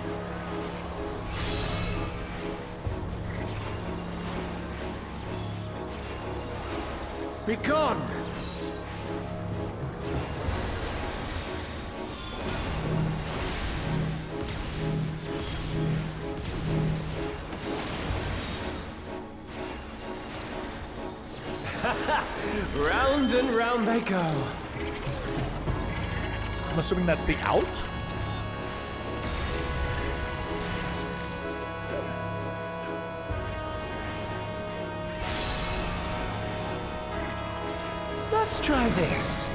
Be gone! Round and round they go. I'm assuming that's the out? Let's try this.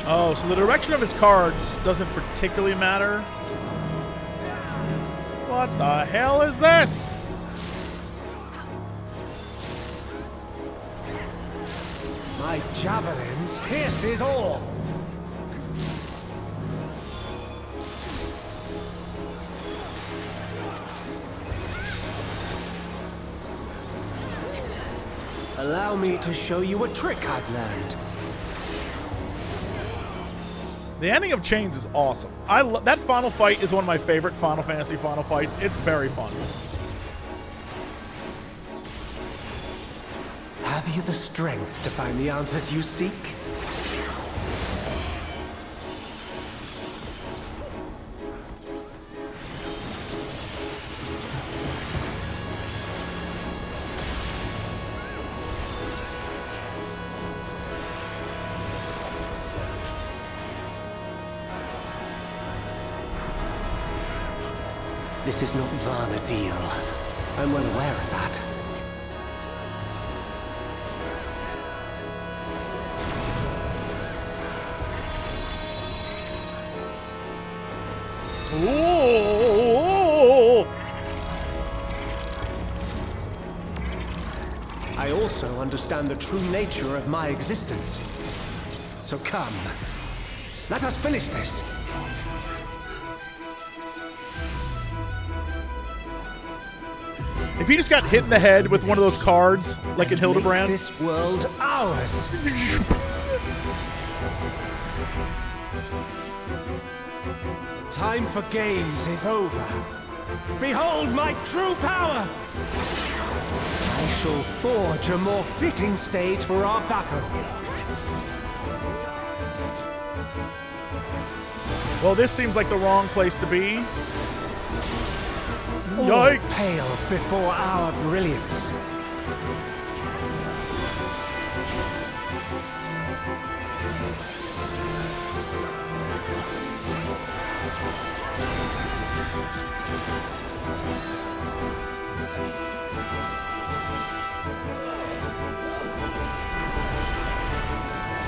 Oh, so the direction of his cards doesn't particularly matter. What the hell is this? My javelin pierces all. Allow me to show you a trick I've learned. The ending of Chains is awesome. That final fight is one of my favorite Final Fantasy final fights. It's very fun. Have you the strength to find the answers you seek? This is not Varna deal. I'm well aware of that. Ooh. I also understand the true nature of my existence. So come, let us finish this. If he just got hit in the head with one of those cards, like in Hildebrand. Make this world ours. Time for games is over. Behold my true power! I shall forge a more fitting stage for our battle. Well, this seems like the wrong place to be. All Yikes! pales before our brilliance.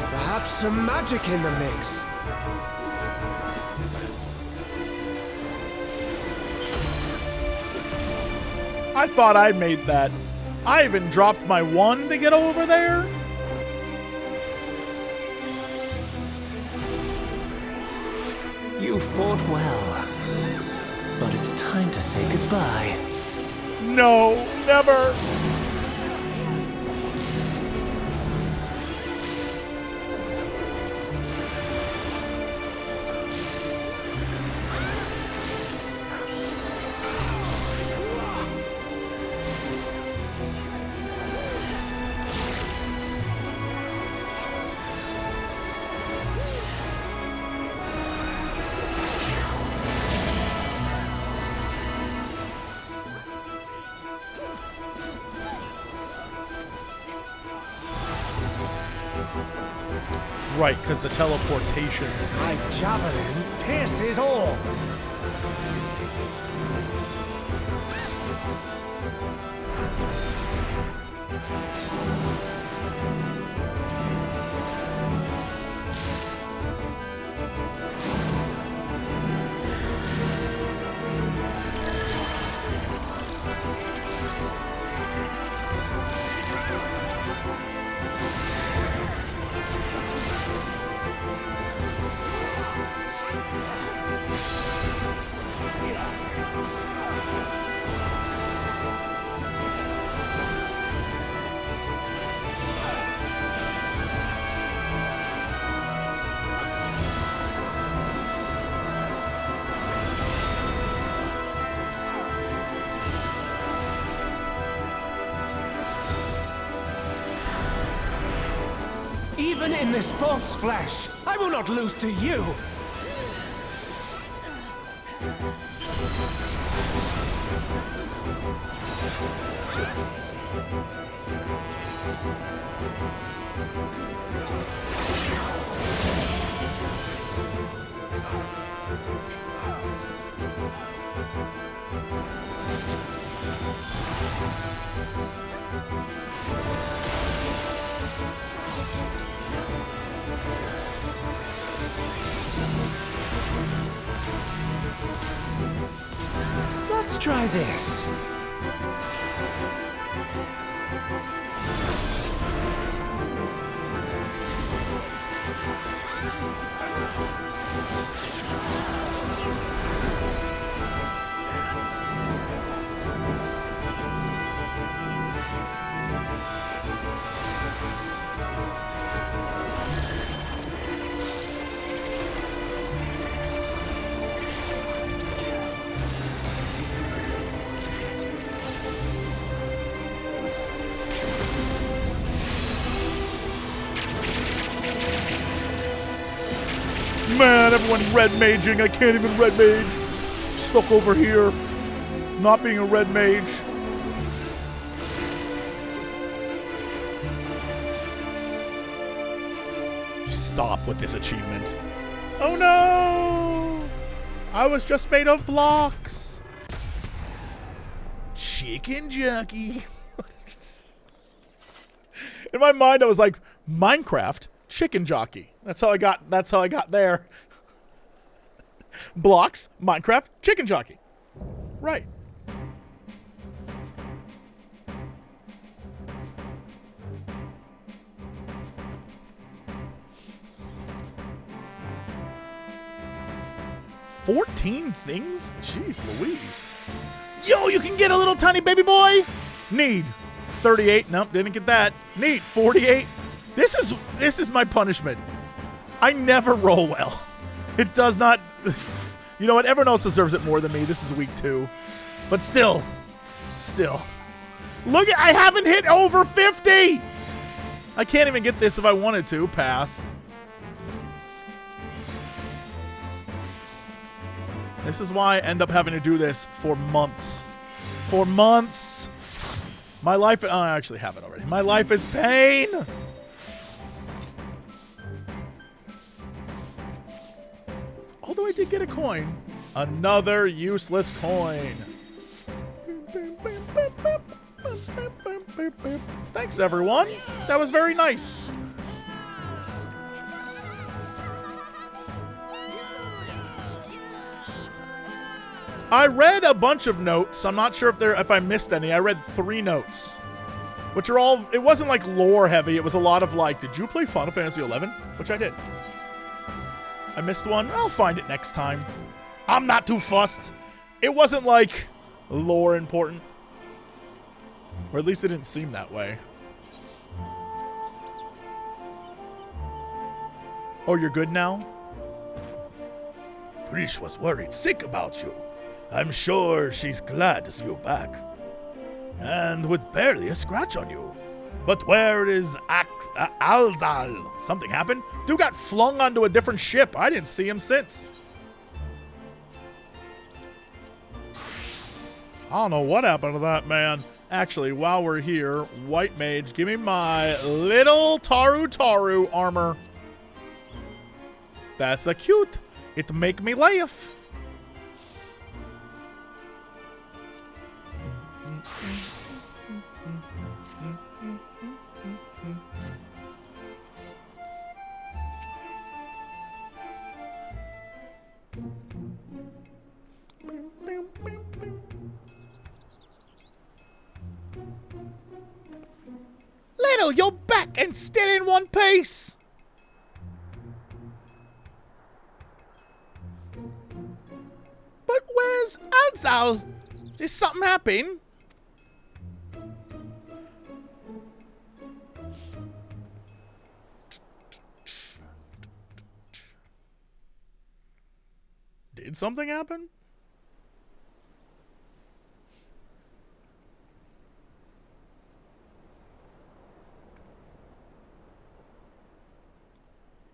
Perhaps some magic in the mix. I thought I made that. I even dropped my one to get over there. You fought well, but it's time to say goodbye. No, never. Right, because the teleportation. My javelin pierces all. Even in this false flesh, I will not lose to you! Let's try this. Man, everyone red maging. I can't even red mage. Stuck over here. Not being a red mage. Stop with this achievement. Oh no! I was just made of blocks. chicken jockey. In my mind, I was like, Minecraft chicken jockey. That's how I got there. Blocks, Minecraft, chicken jockey. Right. $14 things? Jeez Louise. Yo, you can get a little tiny baby boy? Need 38. Nope, didn't get that. Need 48. This is my punishment. I never roll well. It does not. You know what? Everyone else deserves it more than me. This is week 2. But still. Look at, I haven't hit over 50. I can't even get this if I wanted to. Pass. This is why I end up having to do this for months. For months. My life, oh, I actually have it already. My life is pain. Although I did get a coin. Another useless coin. Thanks, everyone. That was very nice. I read a bunch of notes. I'm not sure if I missed any. I read 3 notes, which are all, it wasn't like lore heavy. It was a lot of like, did you play Final Fantasy XI? Which I did. I missed one. I'll find it next time. I'm not too fussed. It wasn't like lore important, or at least it didn't seem that way. Oh, you're good now? Prish was worried sick about you. I'm sure she's glad to see you back. And with barely a scratch on you. But where is Alzal? Something happened? Dude got flung onto a different ship. I didn't see him since. I don't know what happened to that man. Actually, while we're here, White Mage, give me my little Taru armor. That's a cute. It make me laugh. Little, you're back and still in one piece. But where's Alzal? Did something happen? Did something happen?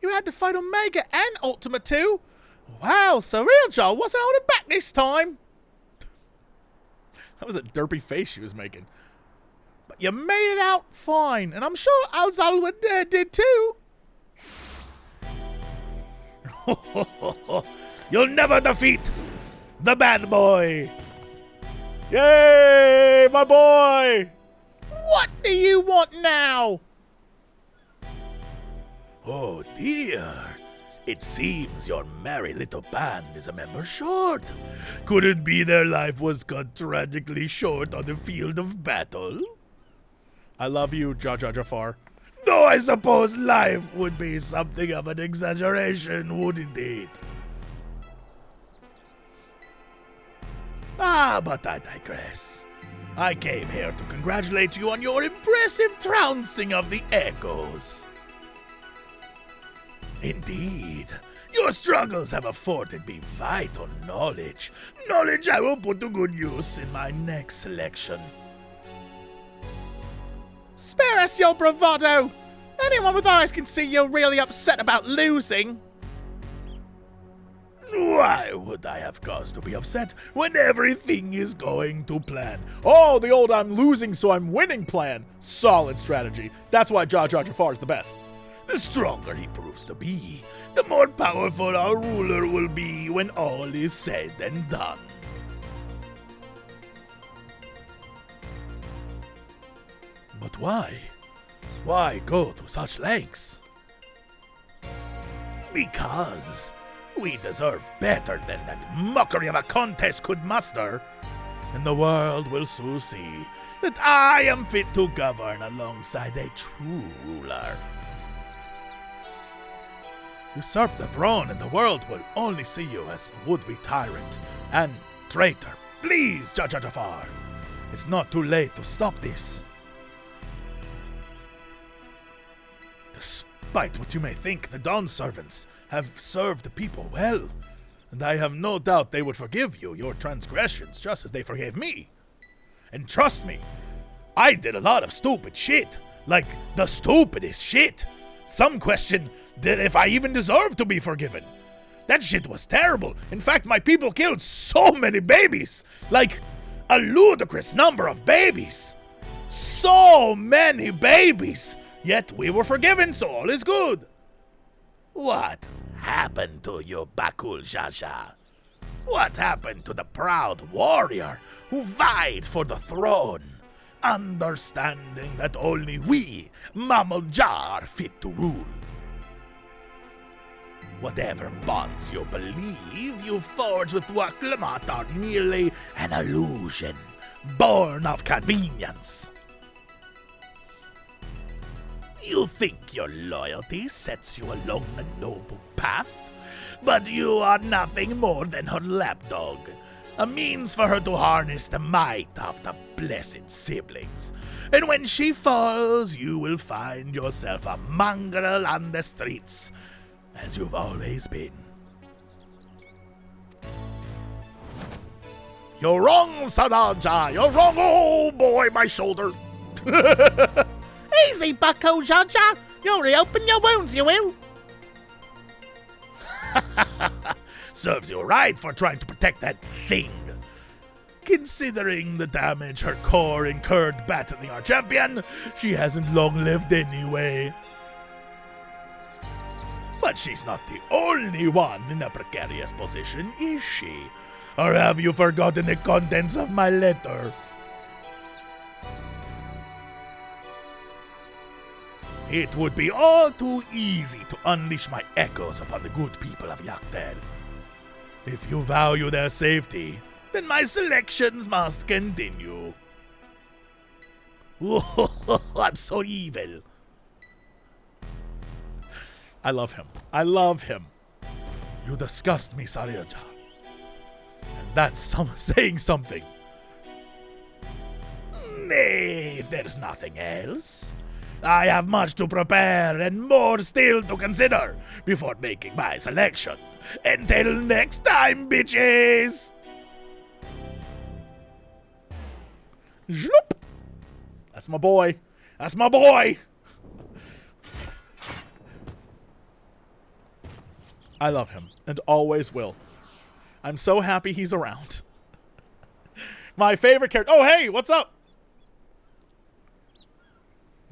You had to fight Omega and Ultima too? Wow, Sareel Ja wasn't holding back this time. That was a derpy face she was making. But you made it out fine, and I'm sure Alzal did too. You'll never defeat the bad boy. Yay, my boy. What do you want now? Oh dear. It seems your merry little band is a member short. Could it be their life was cut tragically short on the field of battle? I love you, Jafar. Though I suppose life would be something of an exaggeration, wouldn't it? But I digress. I came here to congratulate you on your impressive trouncing of the echoes. Indeed, your struggles have afforded me vital knowledge. Knowledge I will put to good use in my next selection. Spare us your bravado! Anyone with eyes can see you're really upset about losing. Why would I have cause to be upset when everything is going to plan? Oh, the old I'm losing so I'm winning plan. Solid strategy. That's why Jafar is the best. The stronger he proves to be, the more powerful our ruler will be when all is said and done. why? Why go to such lengths? Because we deserve better than that mockery of a contest could muster. And the world will soon see that I am fit to govern alongside a true ruler. Usurp the throne and the world will only see you as a would-be tyrant and traitor. Please, Jafar, it's not too late to stop this. Despite what you may think, the Dawn servants have served the people well, and I have no doubt they would forgive you your transgressions just as they forgave me. And trust me, I did a lot of stupid shit, like the stupidest shit. Some question that if I even deserve to be forgiven. That shit was terrible. In fact, my people killed so many babies, like a ludicrous number of babies. So many babies. Yet we were forgiven, so all is good. What happened to you, Bakul Jaja? What happened to the proud warrior who vied for the throne, understanding that only we, Mammal Jah, are fit to rule? Whatever bonds you believe you forge with Waklamat are merely an illusion, born of convenience. You think your loyalty sets you along a noble path, but you are nothing more than her lapdog, a means for her to harness the might of the blessed siblings. And when she falls, you will find yourself a mongrel on the streets, as you've always been. You're wrong, Sareel Ja. You're wrong. Oh boy, my shoulder. Easy, bucko, Jaja. You'll reopen your wounds, you will. Serves you right for trying to protect that thing. Considering the damage her core incurred battling our champion, she hasn't long lived anyway. But she's not the only one in a precarious position, is she? Or have you forgotten the contents of my letter? It would be all too easy to unleash my echoes upon the good people of Yak Tel. If you value their safety, then my selections must continue. I'm so evil. I love him. I love him. You disgust me, Sareel Ja. And that's saying something. Nay, if there's nothing else, I have much to prepare and more still to consider before making my selection. Until next time, bitches! Zloop! That's my boy. That's my boy! I love him, and always will. I'm so happy he's around. My favorite character. Oh, hey, what's up?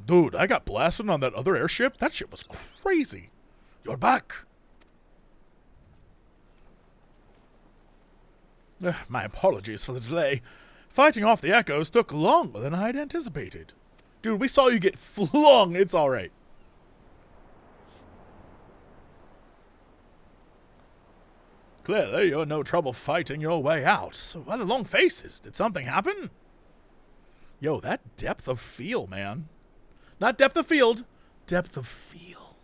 Dude, I got blasted on that other airship. That shit was crazy. You're back. My apologies for the delay. Fighting off the echoes took longer than I'd anticipated. Dude, we saw you get flung. It's alright. Clearly, you're no trouble fighting your way out. So why the long faces? Did something happen? Yo, that depth of feel, man. Not depth of field, depth of feel.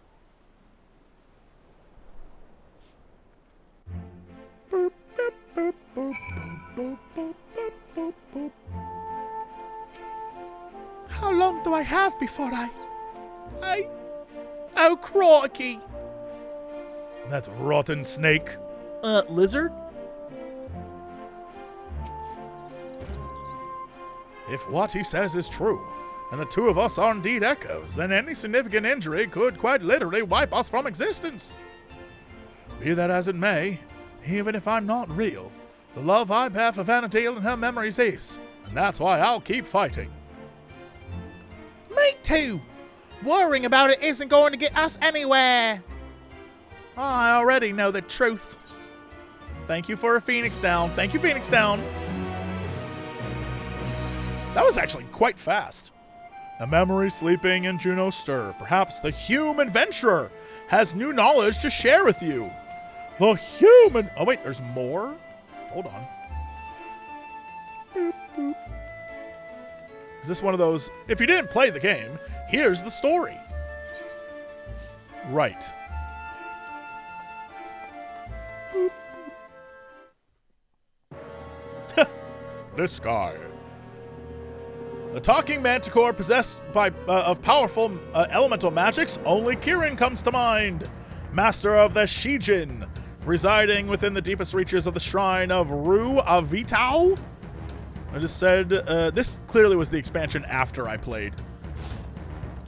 How long do I have before Oh, crikey. That rotten snake. Lizard? If what he says is true, and the two of us are indeed echoes, then any significant injury could quite literally wipe us from existence. Be that as it may, even if I'm not real, the love I bear for Vanadil and her memories is, and that's why I'll keep fighting. Me too. Worrying about it isn't going to get us anywhere. I already know the truth. Thank you for a Phoenix down. Thank you, Phoenix down. That was actually quite fast. A memory sleeping in Juno's stir. Perhaps the human adventurer has new knowledge to share with you. The human... Oh, wait, there's more? Hold on. Boop, boop. Is this one of those... If you didn't play the game, here's the story. Right. This guy. The talking manticore possessed by of powerful elemental magics, only Kirin comes to mind. Master of the Shijin, residing within the deepest reaches of the shrine of Ru Avitao. I just said, this clearly was the expansion after I played.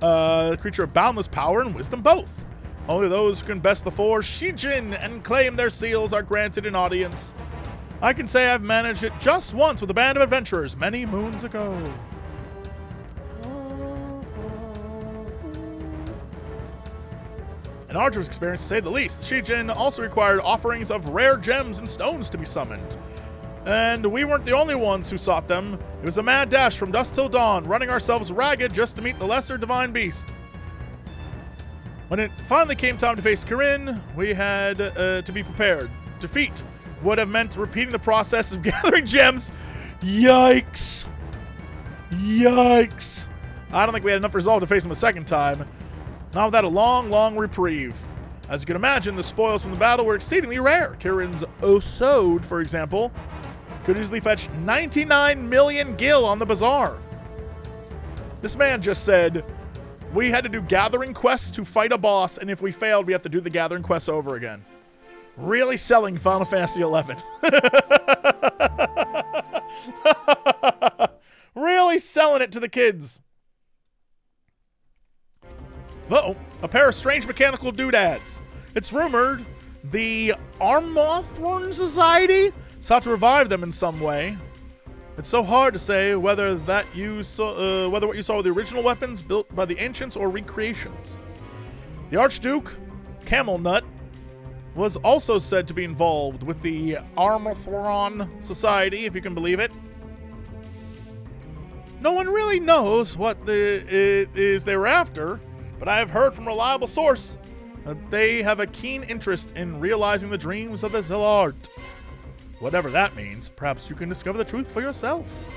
A creature of boundless power and wisdom both. Only those who can best the four Shijin and claim their seals are granted an audience. I can say I've managed it just once with a band of adventurers many moons ago. An arduous experience to say the least. The Shijin also required offerings of rare gems and stones to be summoned. And we weren't the only ones who sought them. It was a mad dash from dusk till dawn, running ourselves ragged just to meet the lesser divine beast. When it finally came time to face Kirin, we had to be prepared. Defeat would have meant repeating the process of gathering gems. Yikes. Yikes. I don't think we had enough resolve to face him a second time. Not without a long, long reprieve. As you can imagine, the spoils from the battle were exceedingly rare. Kirin's Osode, for example, could easily fetch 99 million gil on the bazaar. This man just said, we had to do gathering quests to fight a boss, and if we failed, we have to do the gathering quests over again. Really selling Final Fantasy XI. Really selling it to the kids. Uh-oh, a pair of strange mechanical doodads. It's rumored the Armothorn Society sought to revive them in some way. It's so hard to say whether what you saw were the original weapons built by the ancients or recreations. The Archduke, Camel Nut, was also said to be involved with the Armothorn Society, if you can believe it. No one really knows what it is they were after, but I have heard from a reliable source that they have a keen interest in realizing the dreams of the Zillart. Whatever that means, perhaps you can discover the truth for yourself.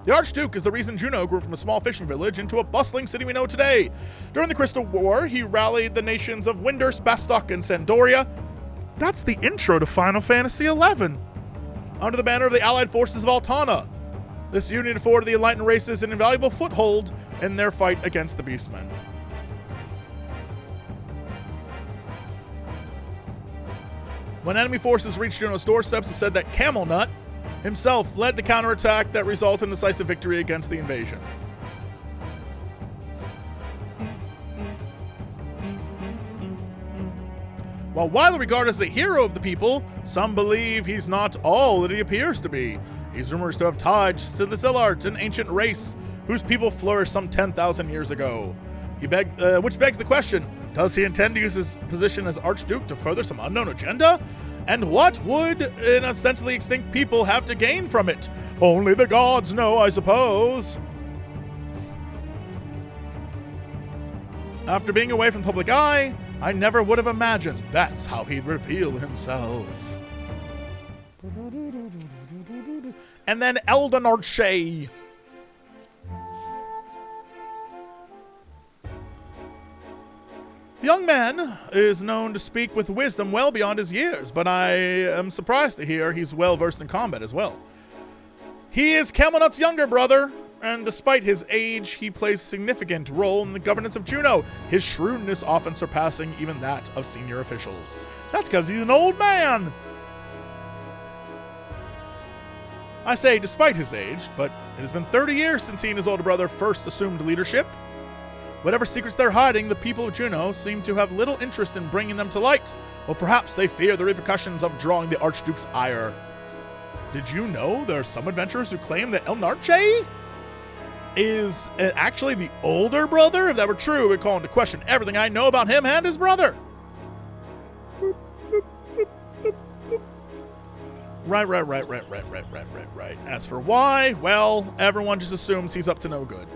The Archduke is the reason Juno grew from a small fishing village into a bustling city we know today. During the Crystal War, he rallied the nations of Windurst, Bastok, and Sandoria. That's the intro to Final Fantasy XI. Under the banner of the allied forces of Altana. This union afforded the enlightened races an invaluable foothold in their fight against the Beastmen. When enemy forces reached Juno's doorsteps, it said that Camel Nut himself led the counterattack that resulted in decisive victory against the invasion. While widely regarded as the hero of the people, some believe he's not all that he appears to be. He's rumored to have ties to the Zillart, an ancient race whose people flourished some 10,000 years ago. Which begs the question, does he intend to use his position as Archduke to further some unknown agenda? And what would an ostensibly extinct people have to gain from it? Only the gods know, I suppose. After being away from the public eye, I never would have imagined that's how he'd reveal himself. And then Eald'narche. The young man is known to speak with wisdom well beyond his years, but I am surprised to hear he's well versed in combat as well. He is Camel Nut's younger brother, and despite his age, he plays a significant role in the governance of Juno, his shrewdness often surpassing even that of senior officials. That's because he's an old man. I say despite his age, but it has been 30 years since he and his older brother first assumed leadership. Whatever secrets they're hiding, the people of Juno seem to have little interest in bringing them to light, or perhaps they fear the repercussions of drawing the Archduke's ire. Did you know there are some adventurers who claim that Eald'narche is actually the older brother. If that were true, it would call into question everything I know about him and his brother. Right. As for why, well, everyone just assumes he's up to no good.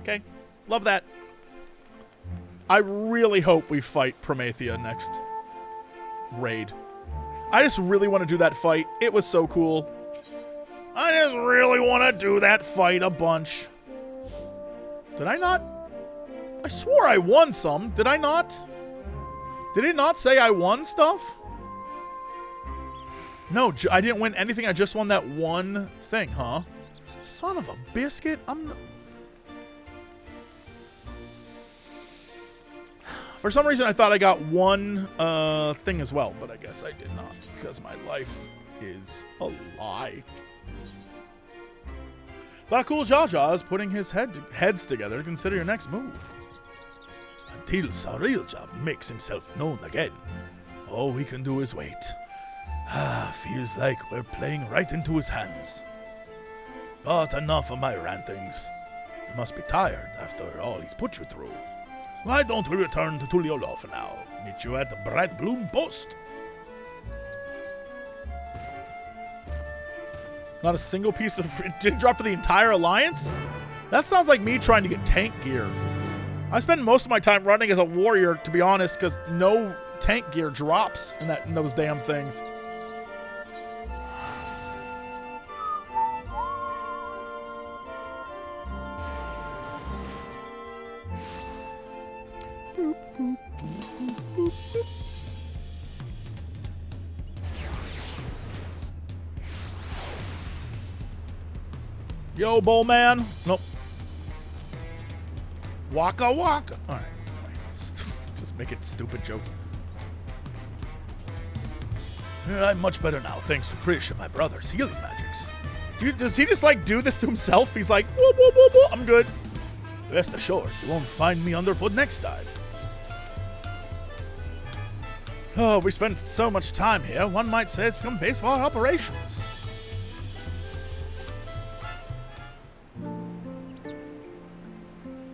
Okay, love that. I really hope we fight Promethea next raid. I just really want to do that fight. It was so cool. I just really want to do that fight a bunch. Did I not? I swore I won some. Did I not? Did it not say I won stuff? No, I didn't win anything. I just won that one thing, huh? Son of a biscuit. For some reason, I thought I got one thing as well, but I guess I did not, because my life is a lie. Sareel Ja is putting his heads together to consider your next move. Until Sareel Ja makes himself known again, all we can do is wait. Feels like we're playing right into his hands. But enough of my rantings. You must be tired after all he's put you through. Why don't we return to Tuliolo for now? Meet you at the Bright Bloom Post. Not a single piece of... It didn't drop for the entire alliance? That sounds like me trying to get tank gear. I spend most of my time running as a warrior, to be honest, because no tank gear drops in those damn things. Yo, bull man. Nope. Waka waka. All right. Just make it stupid jokes. I'm much better now, thanks to Krish and my brother's healing magics. Does he just like do this to himself? He's like, whoop, whoop, whoop, whoop, I'm good. Rest assured, you won't find me underfoot next time. Oh, we spent so much time here, one might say it's become base of our operations.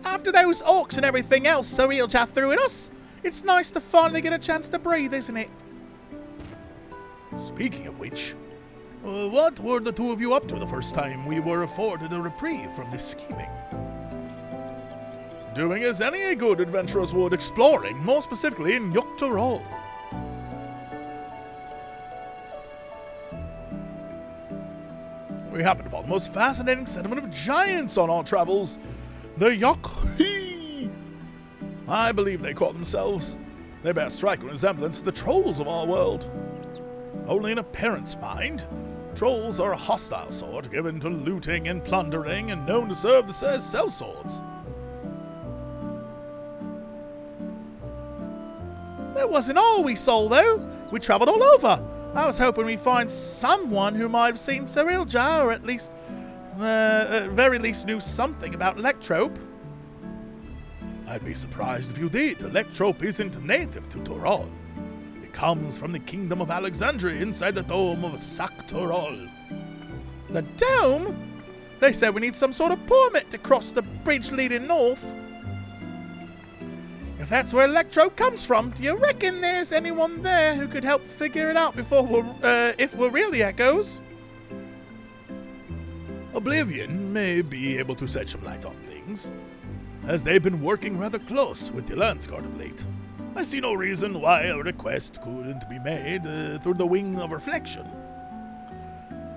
After those orcs and everything else Sareel Ja threw at us, it's nice to finally get a chance to breathe, isn't it? Speaking of which, what were the two of you up to the first time we were afforded a reprieve from this scheming? Doing as any good adventurers would, exploring, more specifically in Yak Tel. We happened upon the most fascinating settlement of giants on our travels, the Yak. I believe they call themselves. They bear striking resemblance to the trolls of our world. Only in a parent's mind, trolls are a hostile sort given to looting and plundering and known to serve as sellswords. That wasn't all we saw, though. We traveled all over. I was hoping we'd find someone who might have seen Sareel Ja, or at least, at very least knew something about Electrope. I'd be surprised if you did. Electrope isn't native to Torol. It comes from the kingdom of Alexandria inside the dome of Torol. The dome? They said we need some sort of permit to cross the bridge leading north. If that's where Electrope comes from, do you reckon there's anyone there who could help figure it out before if we're really echoes? Oblivion may be able to shed some light on things, as they've been working rather close with the Lance Guard of late. I see no reason why a request couldn't be made through the wing of reflection.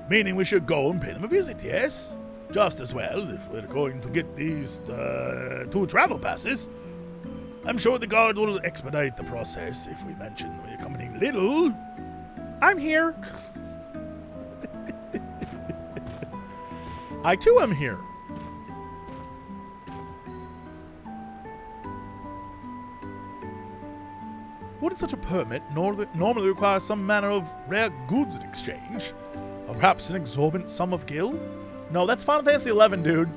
Meaning we should go and pay them a visit, yes? Just as well, if we're going to get these 2 travel passes. I'm sure the guard will expedite the process if we mention we're accompanying Little. I'm here. I too am here. Wouldn't such a permit normally require some manner of rare goods in exchange? Or perhaps an exorbitant sum of gil? No, that's Final Fantasy XI, dude.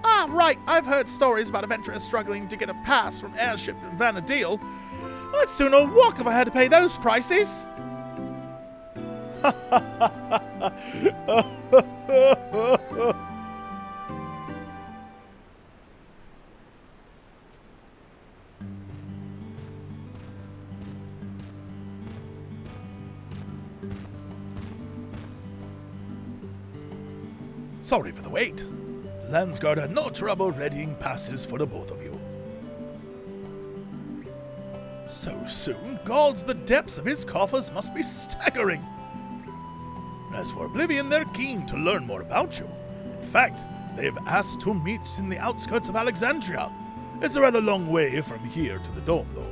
Ah, right, I've heard stories about adventurers struggling to get a pass from airship to Vanadil. I'd sooner walk if I had to pay those prices. Sorry for the wait. Landsguard had no trouble readying passes for the both of you. So soon, gods, the depths of his coffers must be staggering. As for Oblivion, they're keen to learn more about you. In fact, they've asked to meet in the outskirts of Alexandria. It's a rather long way from here to the dome, though.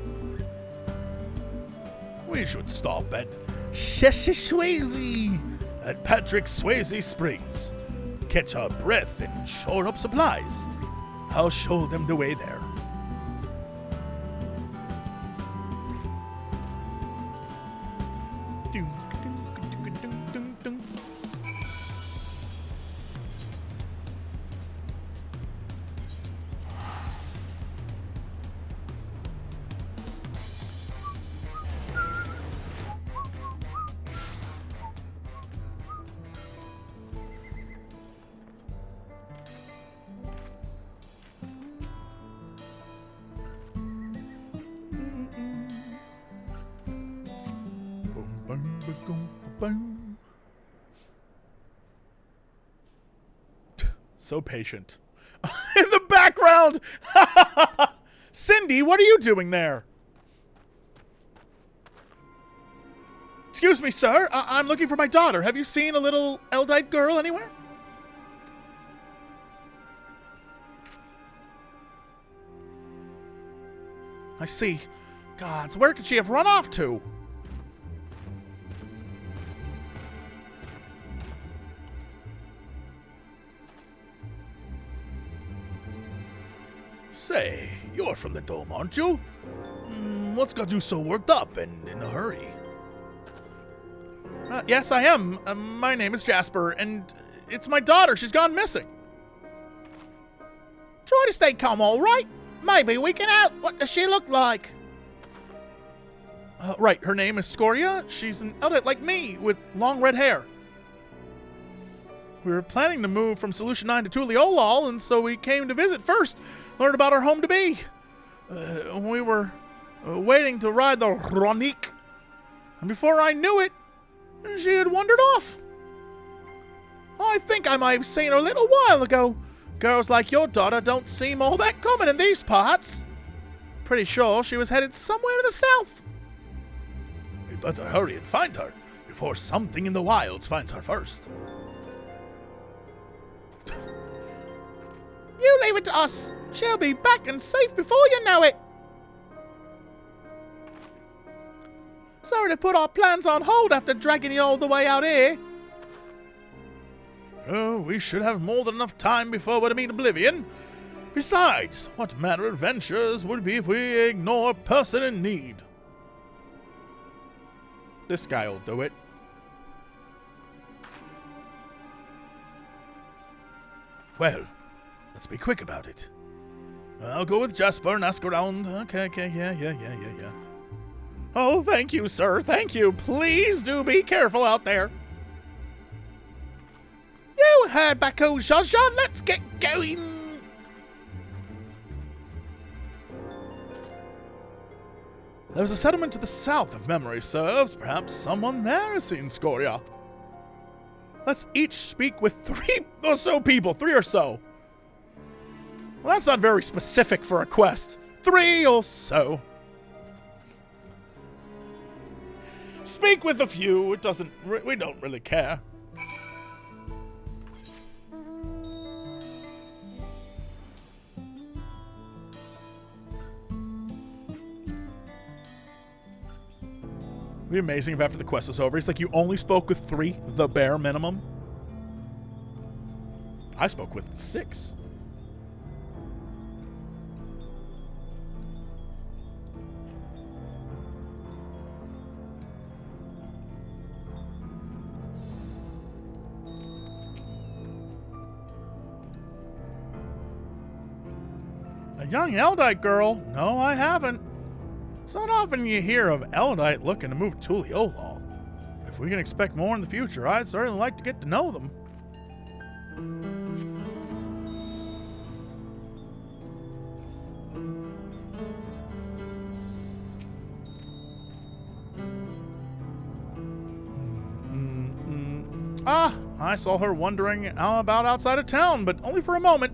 We should stop at Swayze at Patrick Swayze Springs. Catch our breath and shore up supplies. I'll show them the way there. So patient. In the background! Cindy, what are you doing there? Excuse me, sir. I'm looking for my daughter. Have you seen a little Eald'narche girl anywhere? I see. Gods, where could she have run off to? Say, you're from the dome, aren't you? What's got you so worked up and in a hurry? Yes, I am. My name is Jasper, and it's my daughter. She's gone missing. Try to stay calm, all right? Maybe we can help. What does she look like? Right, her name is Scoria. She's an Eald'narche like me, with long red hair. We were planning to move from Solution 9 to Tuliolol, and so we came to visit first. Learned about our home to be. We were waiting to ride the Ronique, and before I knew it, she had wandered off. I think I might have seen her a little while ago. Girls like your daughter don't seem all that common in these parts. Pretty sure she was headed somewhere to the south. We better hurry and find her before something in the wilds finds her first. You leave it to us. She'll be back and safe before you know it. Sorry to put our plans on hold after dragging you all the way out here. Oh, we should have more than enough time before we meet Oblivion. Besides, what manner of adventures would it be if we ignore a person in need? This guy will do it. Well, let's be quick about it. I'll go with Jasper and ask around. Okay, yeah. Oh, thank you, sir. Thank you. Please do be careful out there. You heard Baku Zsa. Let's get going. There's a settlement to the south, if memory serves. Perhaps someone there has seen Scoria. Let's each speak with 3 or so people. 3 or so. Well, that's not very specific for a quest. 3 or so. Speak with a few. It doesn't. We don't really care. It'd be amazing if after the quest was over, it's like you only spoke with 3, the bare minimum. I spoke with 6. A young Eald'narche girl? No, I haven't. It's not often you hear of Eald'narche looking to move to Tuliolol. If we can expect more in the future, I'd certainly like to get to know them. Ah, I saw her wandering about outside of town, but only for a moment.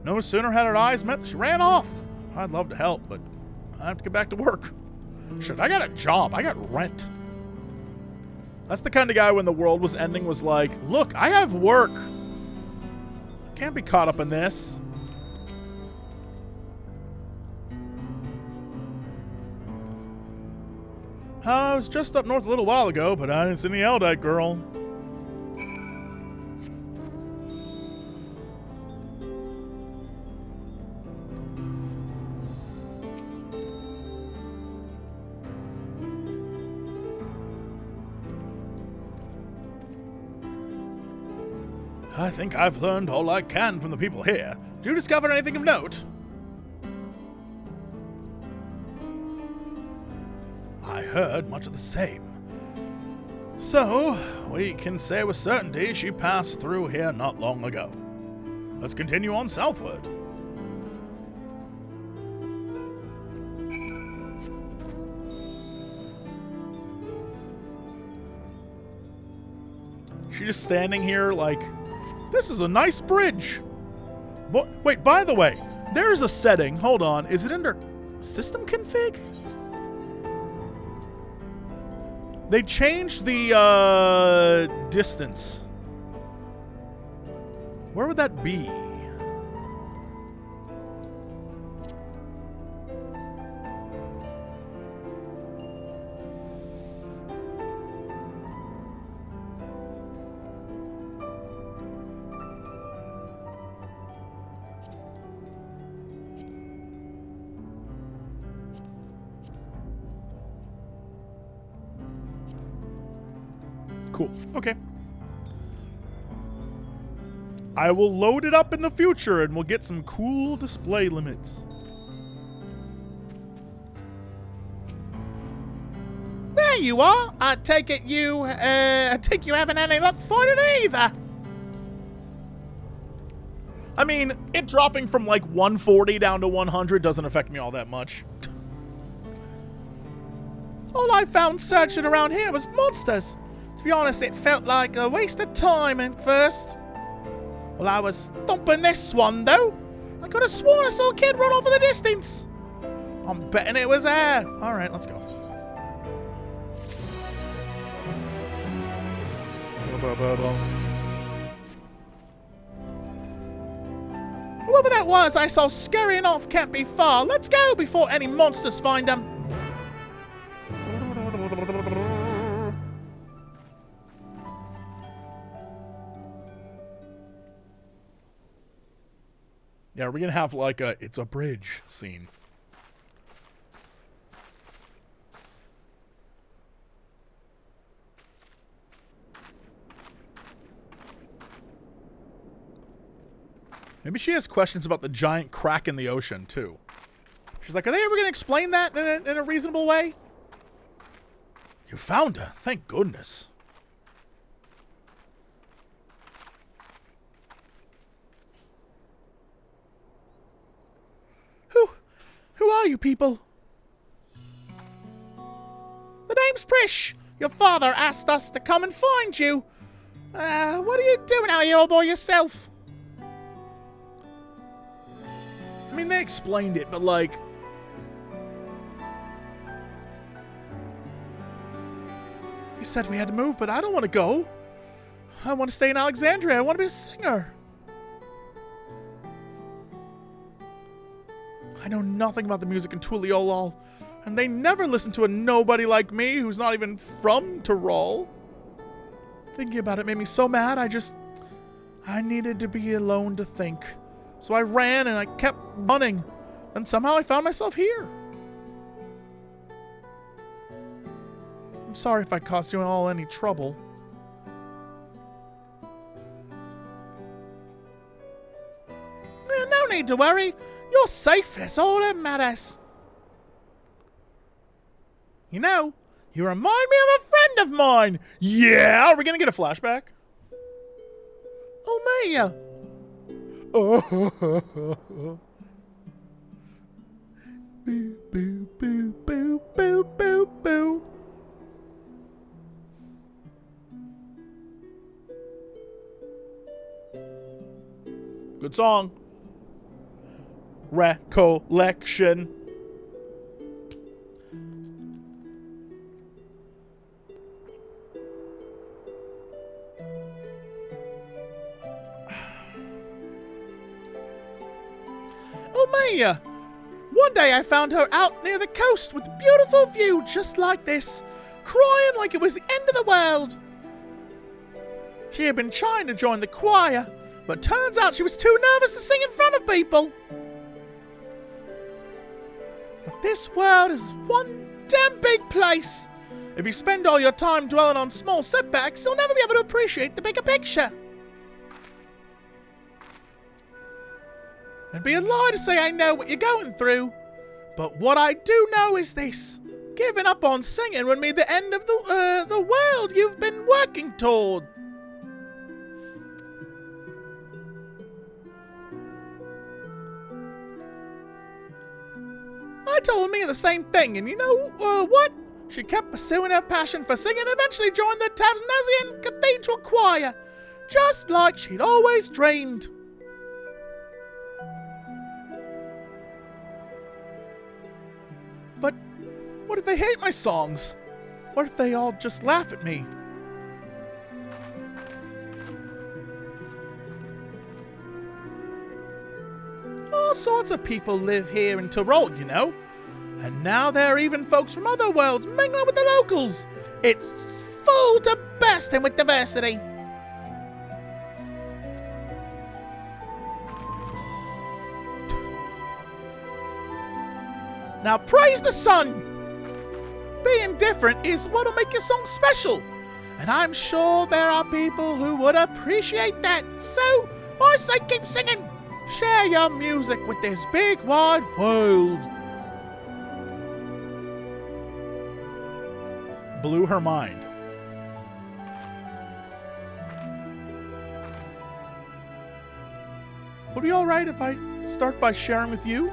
No sooner had her eyes met than she ran off. I'd love to help, but I have to get back to work. Shit, I got a job. I got rent. That's the kind of guy when the world was ending was like, look, I have work. Can't be caught up in this. I was just up north a little while ago, but I didn't see any Eald'narche girl. I think I've learned all I can from the people here. Did you discover anything of note? I heard much of the same. So, we can say with certainty she passed through here not long ago. Let's continue on southward. She's just standing here like, this is a nice bridge. Wait, by the way, there's a setting. Hold on. Is it under system config? They changed the distance. Where would that be? Cool. Okay. I will load it up in the future and we'll get some cool display limits. There you are. I take it you haven't had any luck finding it either. I mean, it dropping from like 140 down to 100 doesn't affect me all that much. All I found searching around here was monsters. To be honest, it felt like a waste of time at first. Well, I was thumping this one, though. I could have sworn I saw a kid run off in the distance. I'm betting it was air. All right, let's go. Whoever that was I saw scurrying off can't be far. Let's go before any monsters find them. Yeah, we're gonna have like a it's a bridge scene. Maybe she has questions about the giant crack in the ocean too. She's like, are they ever gonna explain that in a reasonable way? You found her, thank goodness. Who are you people? The name's Prish. Your father asked us to come and find you. What are you doing out here all by yourself? I mean, they explained it, but like... You said we had to move, but I don't want to go. I want to stay in Alexandria. I want to be a singer. I know nothing about the music in Tuliolol, and they never listen to a nobody like me who's not even from Tyrol. Thinking about it made me so mad, I needed to be alone to think. So I ran and I kept running, and somehow I found myself here. I'm sorry if I caused you all any trouble. No need to worry. You're safe, that's all that matters. You know, you remind me of a friend of mine. Yeah, are we gonna get a flashback? Oh, Maya. Oh. Boo, boo, boo, boo, boo, boo, boo. Good song. Recollection. Oh, Maya! One day I found her out near the coast with a beautiful view just like this, crying like it was the end of the world. She had been trying to join the choir, but turns out she was too nervous to sing in front of people. But this world is one damn big place. If you spend all your time dwelling on small setbacks, you'll never be able to appreciate the bigger picture. It'd be a lie to say I know what you're going through, but what I do know is this. Giving up on singing would mean the end of the world you've been working toward. I told Mia the same thing, and you know what? She kept pursuing her passion for singing and eventually joined the Tasmanian Cathedral Choir, just like she'd always dreamed. But what if they hate my songs? What if they all just laugh at me? All sorts of people live here in Tyrol, you know. And now there are even folks from other worlds mingling with the locals. It's full to bursting with diversity. Now praise the sun! Being different is what'll make your song special. And I'm sure there are people who would appreciate that. So, I say keep singing. Share your music with this big wide world. Blew her mind. Would it be alright if I start by sharing with you?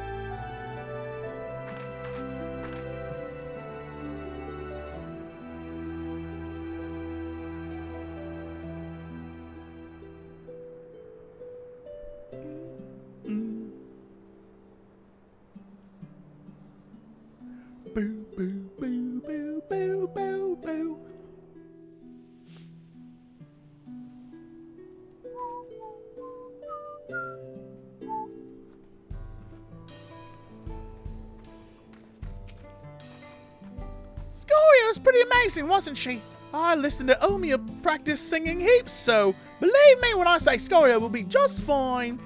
Boo, boo, boo, boo, boo, boo, boo. Scoria was pretty amazing, wasn't she? I listened to Omia practice singing heaps, so believe me when I say Scoria will be just fine.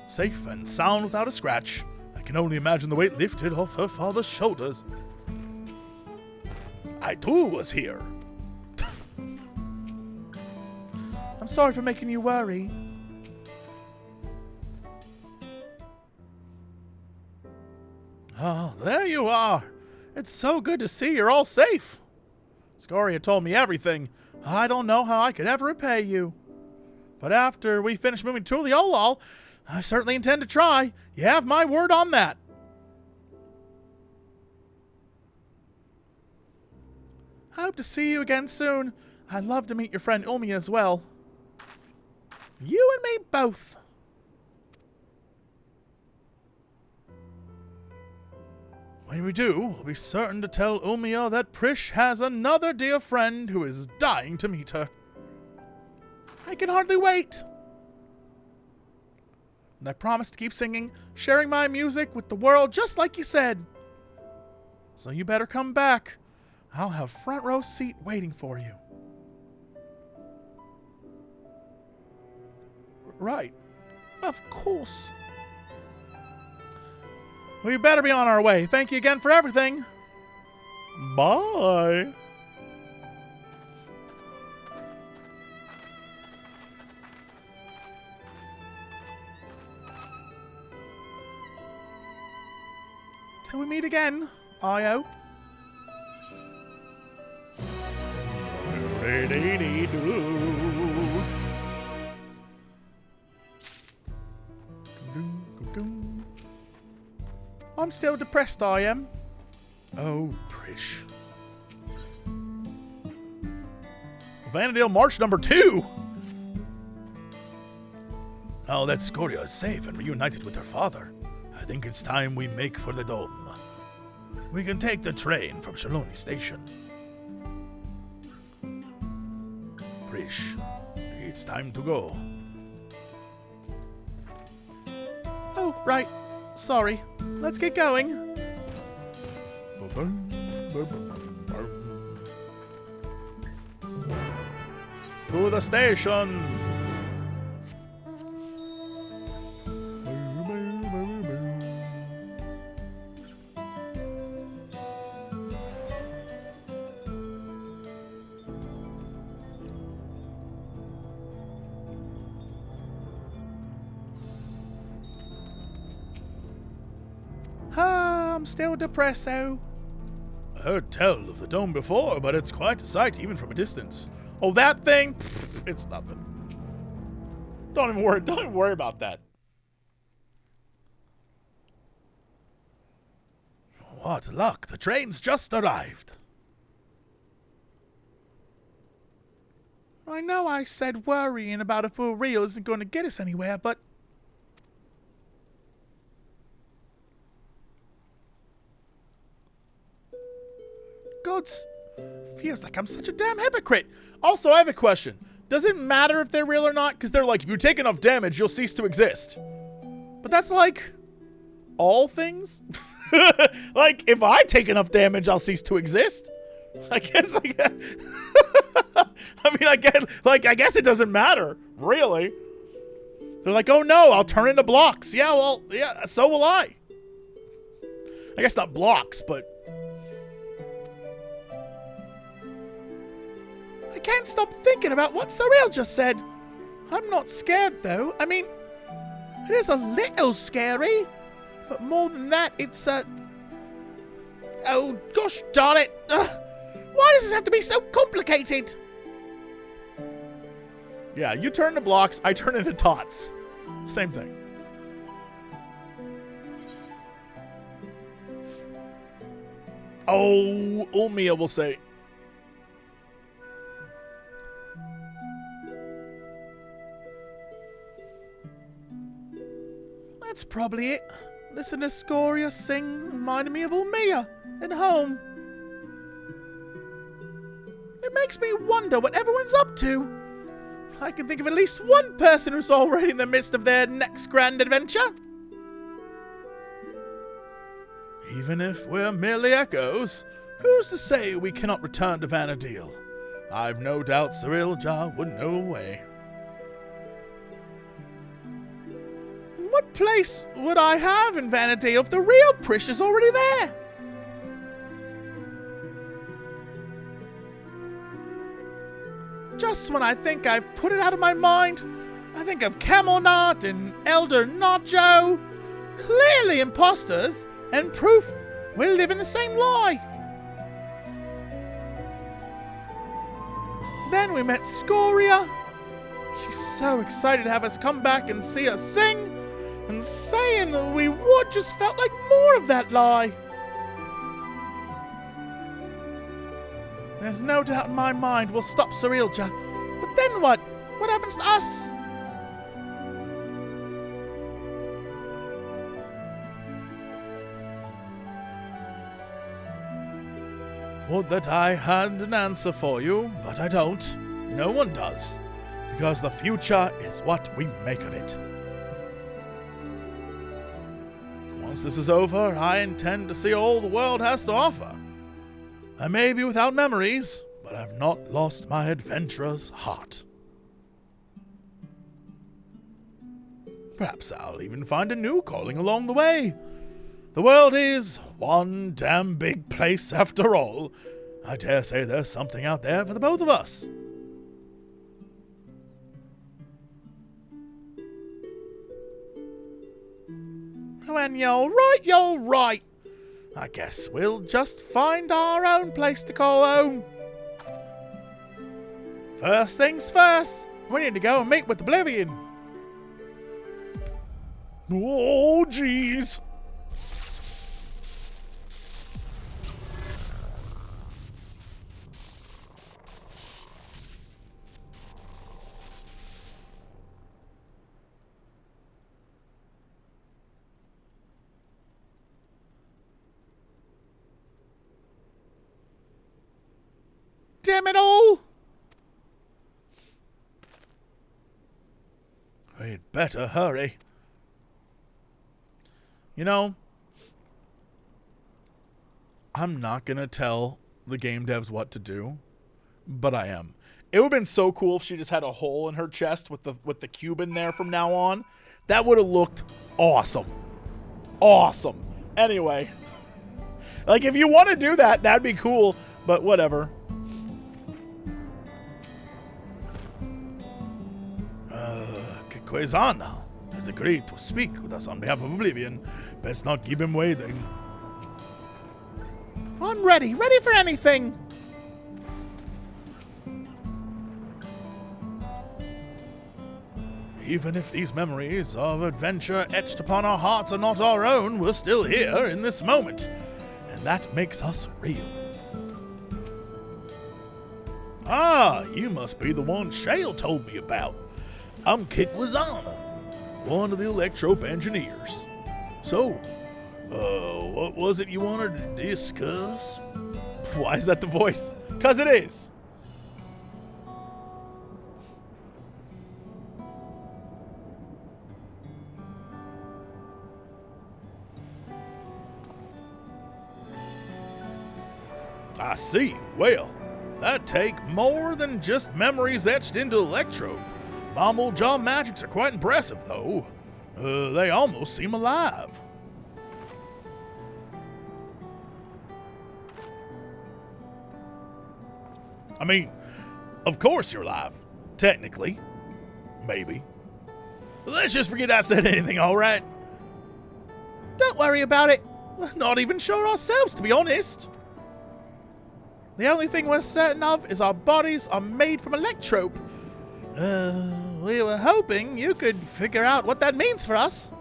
Safe and sound without a scratch. I can only imagine the weight lifted off her father's shoulders. I too was here. I'm sorry for making you worry. Oh, there you are. It's so good to see you're all safe. Scoria told me everything. I don't know how I could ever repay you. But after we finish moving to the Olal, I certainly intend to try. You have my word on that. I hope to see you again soon. I'd love to meet your friend Umi as well. You and me both. When we do, we'll be certain to tell Umia that Prish has another dear friend who is dying to meet her. I can hardly wait. And I promise to keep singing, sharing my music with the world just like you said. So you better come back. I'll have front row seat waiting for you. Right. Of course. We better be on our way. Thank you again for everything. Bye. Till we meet again, I-O. I'm still depressed, I am. Oh, Prish. Vanadale March number 2. Now that Scoria is safe and reunited with her father, I think it's time we make for the dome. We can take the train from Shaloni Station. Prish, it's time to go. Oh, right. Sorry. Let's get going. To the station! I'm still depressed, so. I heard tell of the dome before, but it's quite a sight even from a distance. Oh, that thing? Pfft, it's nothing. Don't even worry about that. What luck, the train's just arrived. I know I said worrying about a full reel isn't going to get us anywhere, but... Gods, feels like I'm such a damn hypocrite. Also, I have a question. Does it matter if they're real or not? Because they're like, if you take enough damage, you'll cease to exist. But that's like... all things? Like, if I take enough damage, I'll cease to exist. I guess, I guess it doesn't matter, really. They're like, oh no, I'll turn into blocks. Yeah, well, yeah, so will I. I guess not blocks, but... I can't stop thinking about what Sareel just said. I'm not scared, though. I mean, it is a little scary. But more than that, it's oh, gosh darn it. Why does this have to be so complicated? Yeah, you turn to blocks, I turn into tots. Same thing. Oh, Ulmia will say... That's probably it. Listen to Scoria sing reminded me of Ulmia and home. It makes me wonder what everyone's up to. I can think of at least one person who's already in the midst of their next grand adventure. Even if we're merely echoes, who's to say we cannot return to Vana'diel? I've no doubt Sareel Ja would know a way. What place would I have in Vana'diel if the real Prish is already there? Just when I think I've put it out of my mind, I think of Camelnart and Eald'narche, clearly imposters, and proof we live in the same lie. Then we met Scoria. She's so excited to have us come back and see us sing. And saying that we would just felt like more of that lie. There's no doubt in my mind we'll stop Sareel Ja. But then what? What happens to us? Would that I had an answer for you, but I don't. No one does. Because the future is what we make of it. Once this is over, I intend to see all the world has to offer. I may be without memories, but I've not lost my adventurer's heart. Perhaps I'll even find a new calling along the way. The world is one damn big place after all. I dare say there's something out there for the both of us. When you're right. I guess we'll just find our own place to call home. First things first, we need to go and meet with Oblivion. Oh, jeez. damn it all! We'd better hurry. You know, I'm not gonna tell the game devs what to do, but I am. It would have been so cool if she just had a hole in her chest with the cube in there from now on. That would have looked awesome. Awesome. Anyway, like if you want to do that, that'd be cool, but whatever. Quezana has agreed to speak with us on behalf of Oblivion. Best not keep him waiting. I'm ready for anything. Even if these memories of adventure etched upon our hearts are not our own, we're still here in this moment. And that makes us real. Ah, you must be the one Shale told me about. I'm Kikwazana, one of the Electrope engineers. So, what was it you wanted to discuss? Why is that the voice? 'Cause it is. I see. Well, that take more than just memories etched into Electrope. Mammal jaw magics are quite impressive, though. They almost seem alive. I mean, of course you're alive. Technically. Maybe. Let's just forget I said anything, alright? Don't worry about it. We're not even sure ourselves, to be honest. The only thing we're certain of is our bodies are made from Electrope. We were hoping you could figure out what that means for us.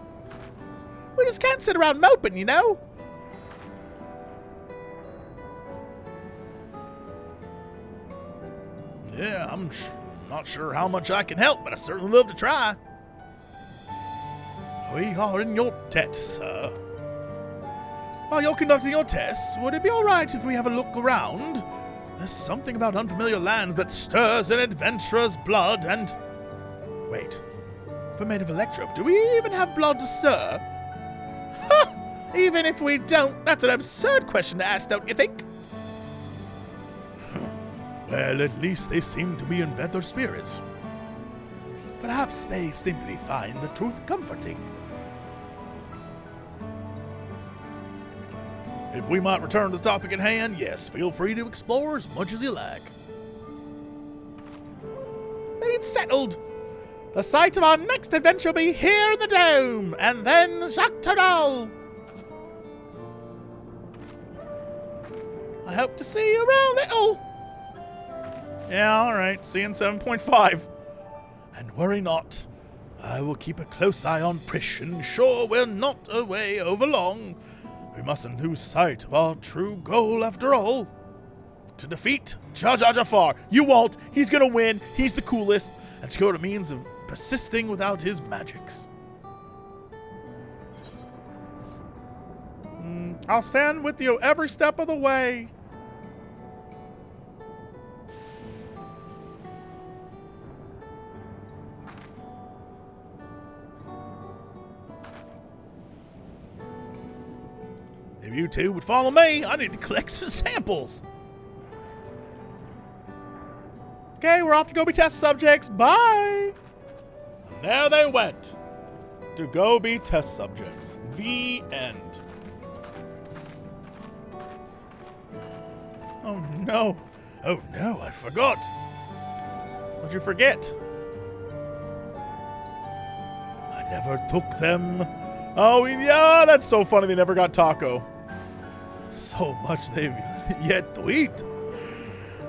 We just can't sit around moping, you know? Yeah, I'm not sure how much I can help, but I certainly love to try. We are in your debt, sir. While you're conducting your tests, would it be alright if we have a look around? There's something about unfamiliar lands that stirs an adventurer's blood and... Wait. If we're made of Electrope, do we even have blood to stir? Ha! Even if we don't, that's an absurd question to ask, don't you think? Well, at least they seem to be in better spirits. Perhaps they simply find the truth comforting. If we might return to the topic at hand, yes, feel free to explore as much as you like. Then it's settled. The site of our next adventure will be here in the Dome, and then Yak Tel. I hope to see you around, little. Yeah, alright, see you in 7.5. And worry not. I will keep a close eye on Prish and ensure we're not away over long. We mustn't lose sight of our true goal after all. To defeat Jafar. You won't. He's gonna win. He's the coolest. And secure a means of persisting without his magics. I'll stand with you every step of the way. If you two would follow me, I need to collect some samples. Okay, we're off to go be test subjects. Bye. And there they went. To go be test subjects. The end. Oh no. Oh no, I forgot. What'd you forget? I never took them. Oh yeah, that's so funny they never got taco. So much they've yet to eat.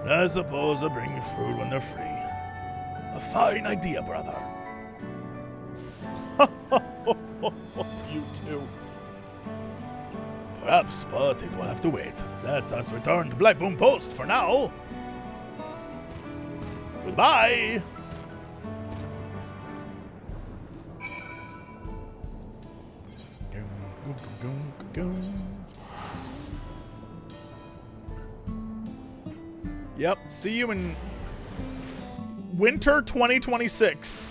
I suppose they'll bring me food when they're free. A fine idea, brother. You two. Perhaps, but it will have to wait. Let us return to Blackboom Post for now. Goodbye. Yep. See you in winter 2026.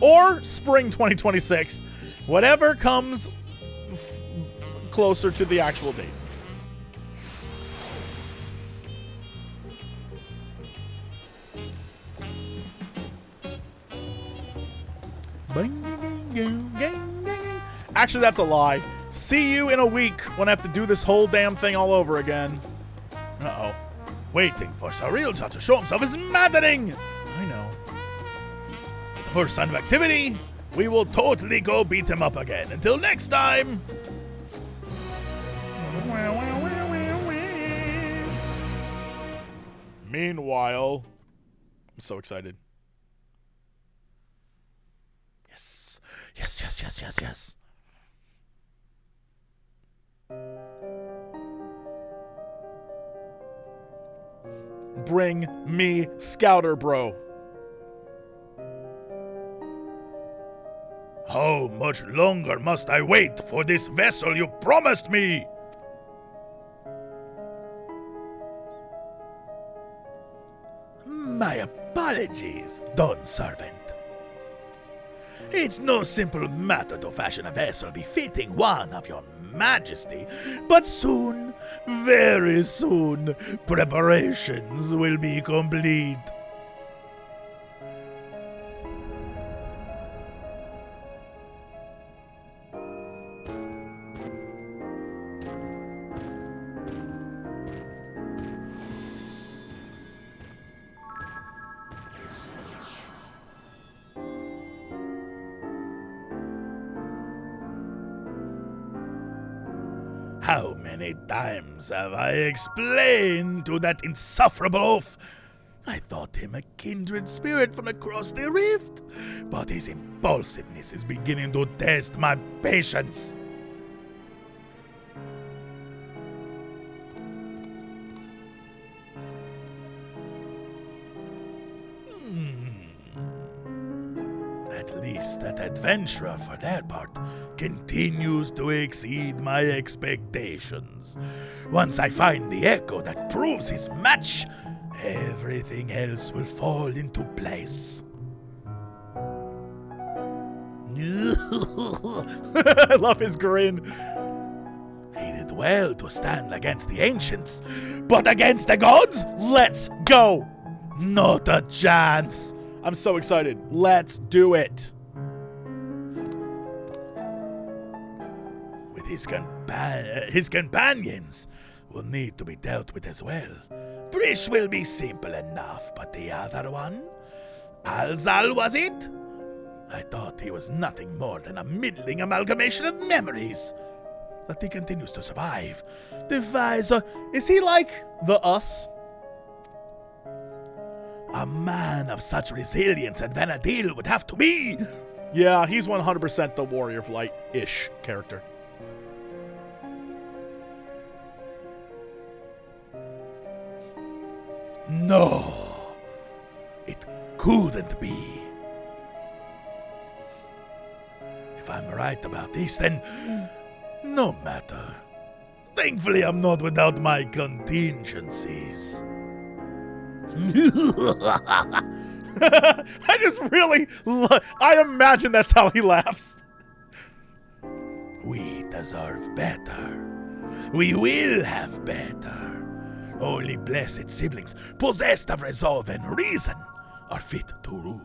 Or spring 2026. Whatever comes closer to the actual date. Actually, that's a lie. See you in a week when I have to do this whole damn thing all over again. Uh-oh. Waiting for Sareel Ja to show himself is maddening. I know. The first sign of activity, we will totally go beat him up again. Until next time. Meanwhile, I'm so excited. Yes. Yes, yes, yes, yes, yes. Bring me Scouter, bro. How much longer must I wait for this vessel you promised me? My apologies, Dawn Servant. It's no simple matter to fashion a vessel befitting one of your majesty, but soon, very soon, preparations will be complete. How many times have I explained to that insufferable oaf? I thought him a kindred spirit from across the rift, but his impulsiveness is beginning to test my patience. At least that adventurer, for their part, continues to exceed my expectations. Once I find the echo that proves his match, everything else will fall into place. I love his grin. He did well to stand against the ancients, but against the gods? Let's go! Not a chance! I'm so excited. Let's do it. With his companions will need to be dealt with as well. Brish will be simple enough, but the other one? Alzal, was it? I thought he was nothing more than a middling amalgamation of memories. That he continues to survive. Defies Is he like the us? a man of such resilience and Vanadil would have to be. Yeah, he's 100% the Warrior of Light-ish character. No, it couldn't be. If I'm right about this, then no matter. Thankfully, I'm not without my contingencies. I just really, I imagine that's how he laughs. We deserve better. We will have better. Only blessed siblings, possessed of resolve and reason, are fit to rule.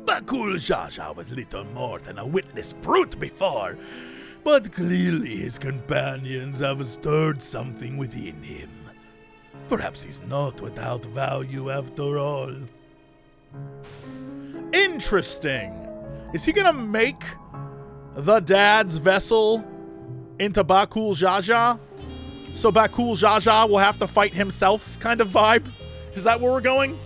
Bakul Jaja was little more than a witless brute before, but clearly his companions have stirred something within him. Perhaps he's not without value after all. Interesting. Is he gonna make the dad's vessel into Bakul Jaja? So Bakul Jaja will have to fight himself kind of vibe? Is that where we're going?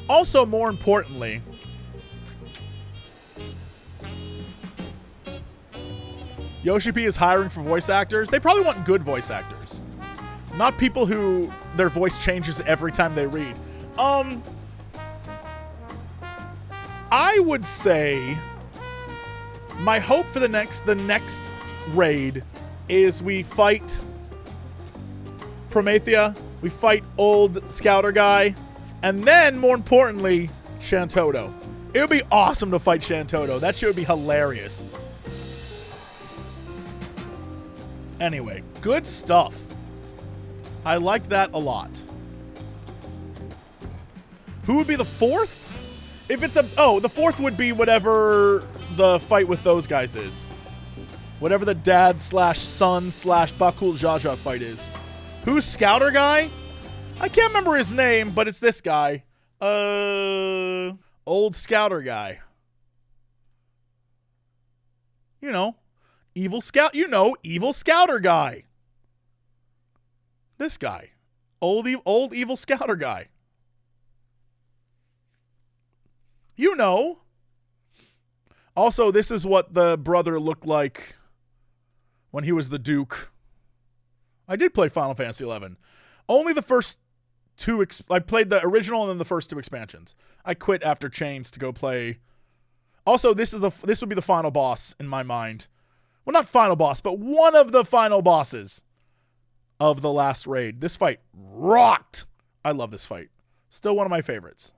Also, more importantly, Yoshi P is hiring for voice actors. They probably want good voice actors, not people who their voice changes every time they read. I would say My hope for the next raid is we fight Promethea, we fight old Scouter guy, and then, more importantly, Shantoto. It would be awesome to fight Shantoto. That shit would be hilarious. Anyway, good stuff. I like that a lot. Who would be the fourth? If it's the fourth would be whatever the fight with those guys is. Whatever the dad slash son slash Bakul Jaja fight is. Who's Scouter guy? I can't remember his name, but it's this guy. Old Scouter guy. You know, evil scout. You know, evil Scouter guy. This guy. Old evil Scouter guy. You know. Also, this is what the brother looked like when he was the Duke. I did play Final Fantasy XI. Only the first two. I played the original and then the first two expansions. I quit after Chains to go play. Also, this would be the final boss in my mind. Well, not final boss, but one of the final bosses of the last raid. This fight rocked. I love this fight. Still one of my favorites.